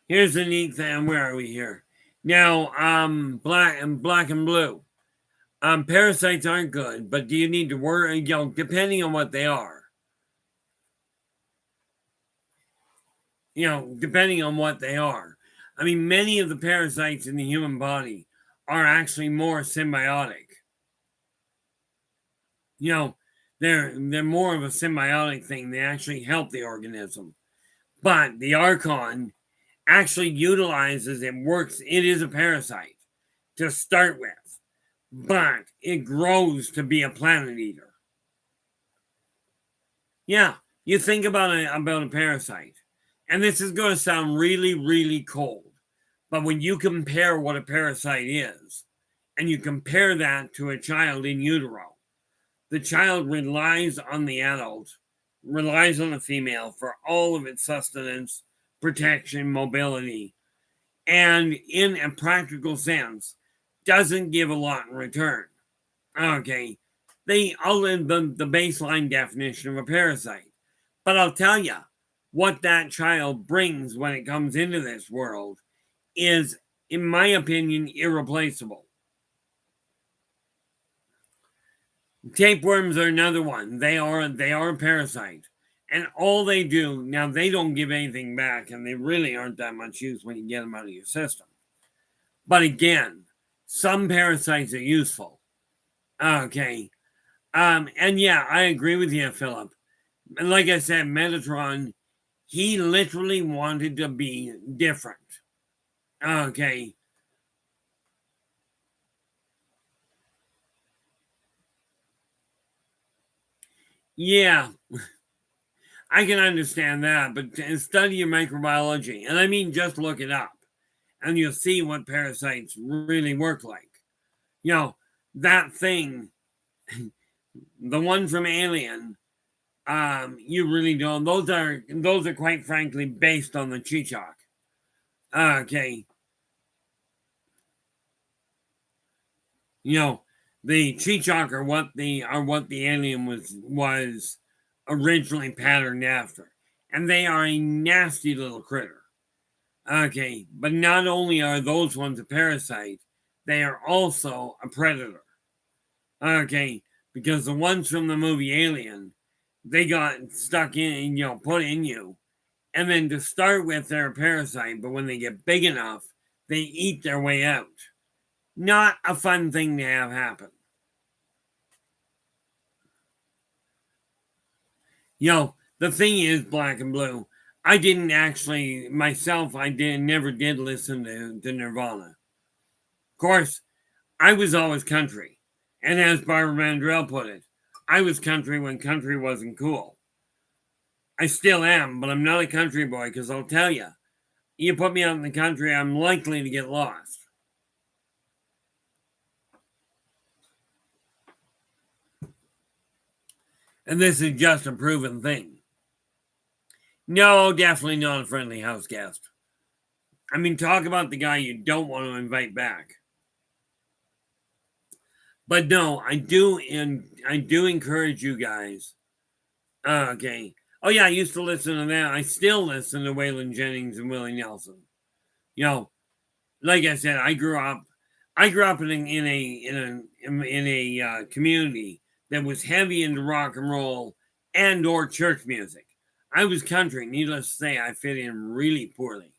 Here's the neat thing. Where are we here? Now, black and blue. Parasites aren't good, but do you need to worry, depending on what they are. Depending on what they are. I mean, many of the parasites in the human body are actually more symbiotic. They're more of a symbiotic thing. They actually help the organism. But the Archon actually utilizes it, works, it is a parasite to start with, but it grows to be a planet eater. Yeah, you think about a parasite, and this is going to sound really, really cold, but when you compare what a parasite is, and you compare that to a child in utero, the child relies on the adult, relies on the female for all of its sustenance, protection, mobility, and in a practical sense, doesn't give a lot in return. Okay, all in the baseline definition of a parasite. But I'll tell you, what that child brings when it comes into this world is, in my opinion, irreplaceable. Tapeworms are another one. They are a parasite. And all they do, now they don't give anything back, and they really aren't that much use when you get them out of your system. But again, some parasites are useful. Okay. And yeah, I agree with you, Philip. And like I said, Metatron, he literally wanted to be different. Okay. Yeah, I can understand that, but study your microbiology. And I mean, just look it up, and you'll see what parasites really work like. You know, that thing, the one from Alien, you really don't. Those are quite frankly based on the Cheechak. Okay. You know, the Cheechak are what the alien was originally patterned after. And they are a nasty little critter. Okay, but not only are those ones a parasite, they are also a predator. Okay, because the ones from the movie Alien, they got stuck in, put in you. And then to start with, they're a parasite, but when they get big enough, they eat their way out. Not a fun thing to have happen. The thing is, Black and Blue, I didn't actually, myself, never did listen to Nirvana. Of course, I was always country. And as Barbara Mandrell put it, I was country when country wasn't cool. I still am, but I'm not a country boy because I'll tell you, you put me out in the country, I'm likely to get lost. And this is just a proven thing. No, definitely not a friendly house guest. I mean, talk about the guy you don't want to invite back. But no, I do encourage you guys. Okay. Oh yeah, I used to listen to that. I still listen to Waylon Jennings and Willie Nelson. Like I said, I grew up in a community that was heavy into rock and roll and or church music. I was country. Needless to say, I fit in really poorly.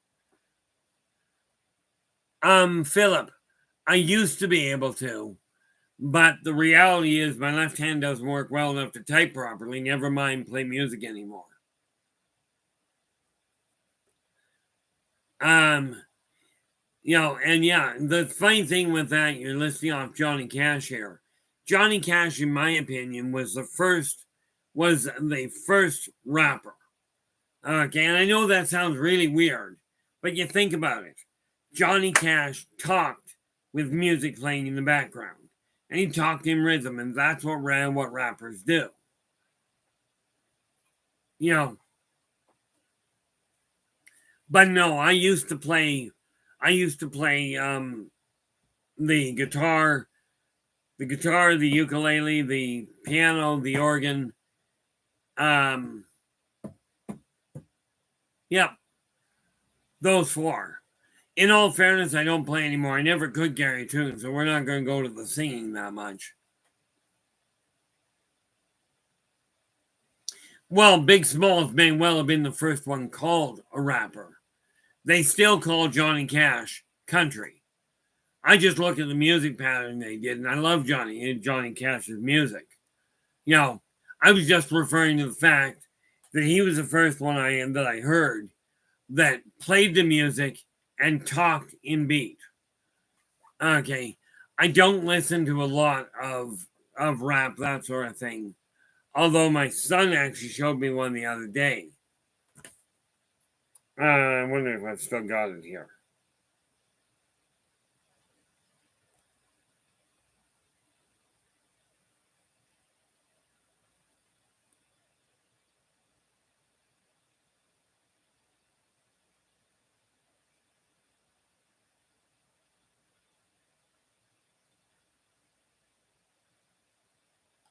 Philip, I used to be able to, but the reality is my left hand doesn't work well enough to type properly, never mind play music anymore. And yeah, the funny thing with that, you're listing off Johnny Cash here. Johnny Cash, in my opinion, was the first rapper. Okay, and I know that sounds really weird, but you think about it. Johnny Cash talked with music playing in the background, and he talked in rhythm, and that's what rappers do. But no, I used to play the guitar, the ukulele, the piano, the organ. Yeah, those four. In all fairness, I don't play anymore. I never could carry tunes, so we're not going to go to the singing that much. Well, Big Smalls may well have been the first one called a rapper. They still call Johnny Cash country. I just look at the music pattern they did, and I love Johnny Cash's music. I was just referring to the fact that he was the first one that I heard, that played the music and talked in beat. Okay. I don't listen to a lot of rap, that sort of thing. Although my son actually showed me one the other day. I wonder if I've still got it here.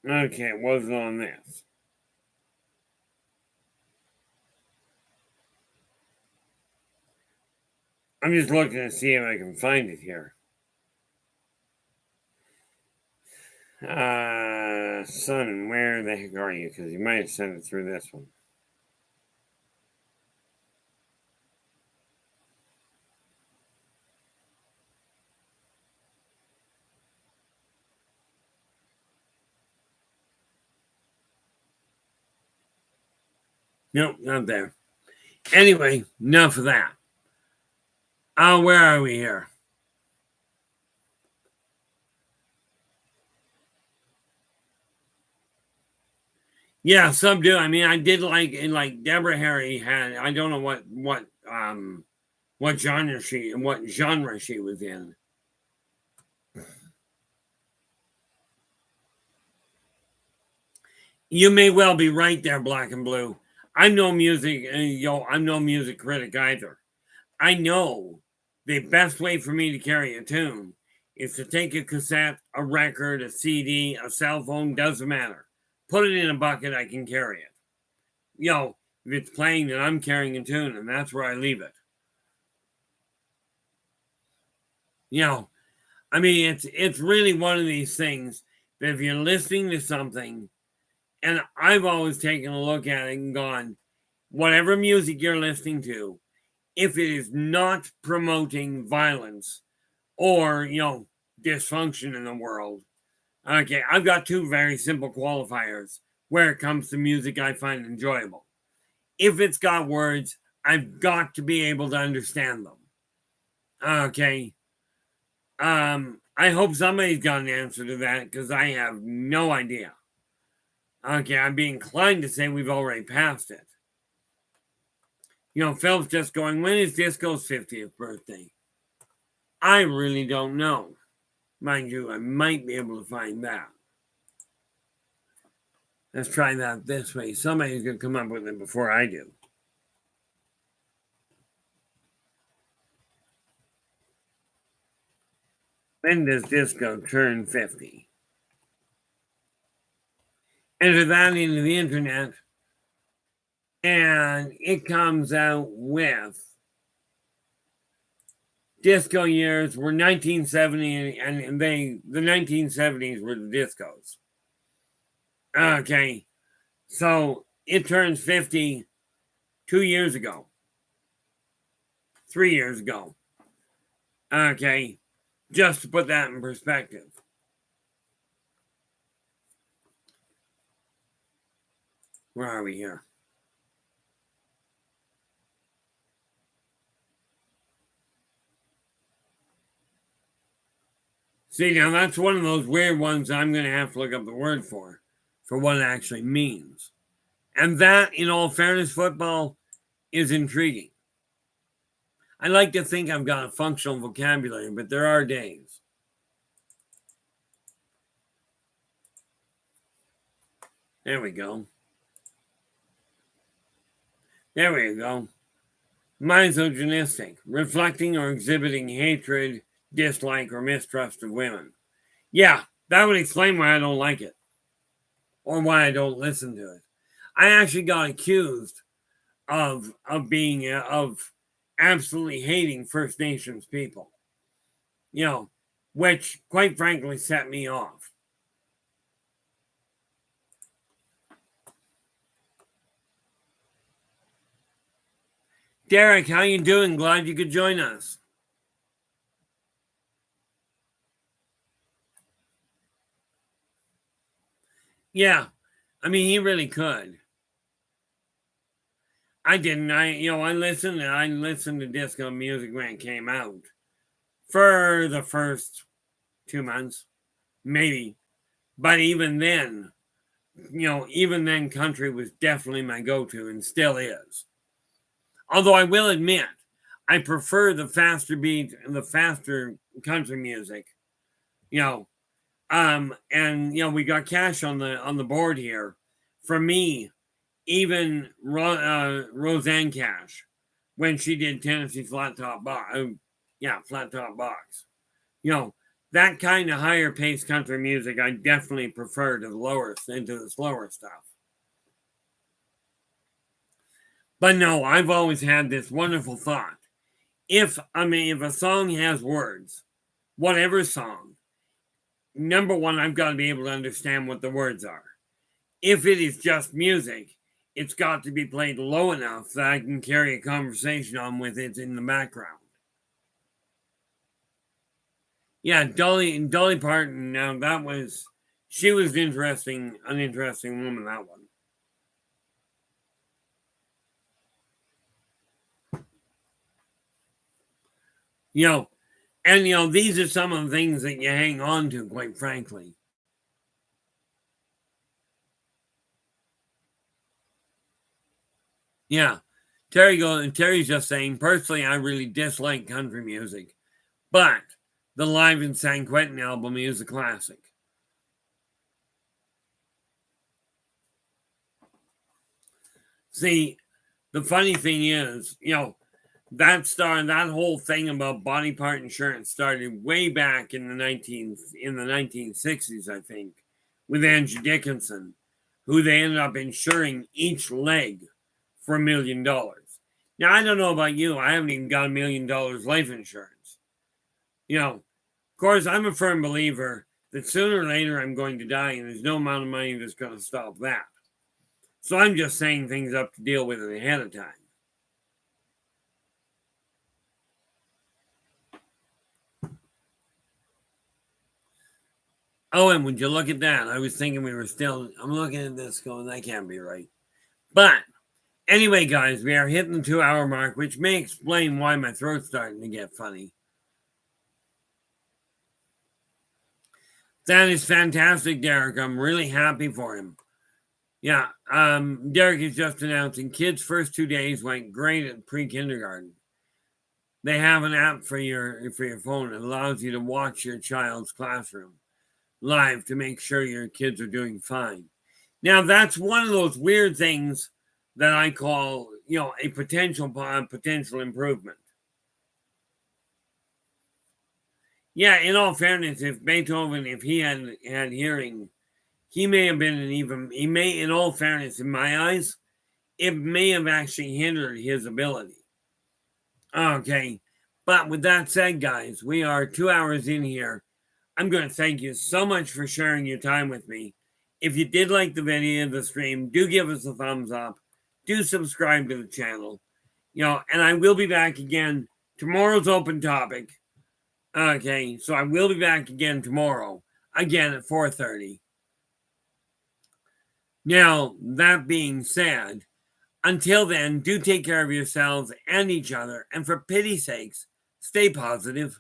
Okay, it wasn't on this. I'm just looking to see if I can find it here. Son, where the heck are you? Because you might have sent it through this one. Nope, not there. Anyway, enough of that. Where are we here? Yeah, some do. I mean, I did like Deborah Harry had. I don't know what genre she was in. You may well be right there, Black and Blue. I'm no music, I'm no music critic either. I know the best way for me to carry a tune is to take a cassette, a record, a CD, a cell phone, doesn't matter. Put it in a bucket, I can carry it. If it's playing, then I'm carrying a tune, and that's where I leave it. I mean, it's really one of these things that if you're listening to something, and I've always taken a look at it and gone, whatever music you're listening to, if it is not promoting violence or, dysfunction in the world, okay, I've got two very simple qualifiers where it comes to music I find enjoyable. If it's got words, I've got to be able to understand them. Okay. I hope somebody's got an answer to that because I have no idea. Okay, I'd be inclined to say we've already passed it. Phil's just going, when is Disco's 50th birthday? I really don't know. Mind you, I might be able to find that. Let's try that this way. Somebody's going to come up with it before I do. When does Disco turn 50? Enter that into the internet, and it comes out with disco years were 1970, and the 1970s were the discos. Okay, so it turns 50 2 years ago, 3 years ago. Okay, just to put that in perspective. Where are we here? See, now that's one of those weird ones I'm going to have to look up the word for what it actually means. And that, in all fairness, football is intriguing. I like to think I've got a functional vocabulary, but there are days. There we go. There we go. Misogynistic, reflecting or exhibiting hatred, dislike, or mistrust of women. Yeah, that would explain why I don't like it or why I don't listen to it. I actually got accused of absolutely hating First Nations people, which quite frankly set me off. Derek, how you doing? Glad you could join us. Yeah, I mean, he really could. I didn't. I listened. I listened to disco music when it came out for the first 2 months, maybe. But even then, country was definitely my go-to and still is. Although I will admit, I prefer the faster beat, the faster country music. You know, and we got Cash on the board here. For me, even Roseanne Cash, when she did Tennessee Flat Top Box, Flat Top Box. You know, that kind of higher paced country music, I definitely prefer to the slower stuff. But no, I've always had this wonderful thought. If a song has words, whatever song, number one, I've got to be able to understand what the words are. If it is just music, it's got to be played low enough that I can carry a conversation on with it in the background. Yeah, Dolly Parton. Now she was an interesting woman. That one. These are some of the things that you hang on to, quite frankly. Yeah, Terry's just saying. Personally, I really dislike country music, but the Live in San Quentin album is a classic. See, the funny thing is, that whole thing about body part insurance started way back in the 1960s, I think, with Angie Dickinson, who they ended up insuring each leg for $1 million. Now, I don't know about you, I haven't even got $1 million life insurance. Of course, I'm a firm believer that sooner or later I'm going to die, and there's no amount of money that's going to stop that. So I'm just saying things up to deal with it ahead of time. Oh, and would you look at that? I was thinking I'm looking at this going, that can't be right. But anyway, guys, we are hitting the 2-hour mark, which may explain why my throat's starting to get funny. That is fantastic, Derek. I'm really happy for him. Yeah, Derek is just announcing kids' first 2 days went great at pre-kindergarten. They have an app for your phone. It allows you to watch your child's classroom live to make sure your kids are doing fine. Now, that's one of those weird things that I call, a potential improvement. Yeah, in all fairness, if Beethoven, if he had hearing, he may have been in all fairness, in my eyes, it may have actually hindered his ability. Okay, but with that said, guys, we are 2 hours in here. I'm going to thank you so much for sharing your time with me. If you did like the video, the stream, do give us a thumbs up. Do subscribe to the channel. And I will be back again. Tomorrow's open topic. Okay, so I will be back again tomorrow. Again at 4:30. Now, that being said, until then, do take care of yourselves and each other. And for pity's sakes, stay positive.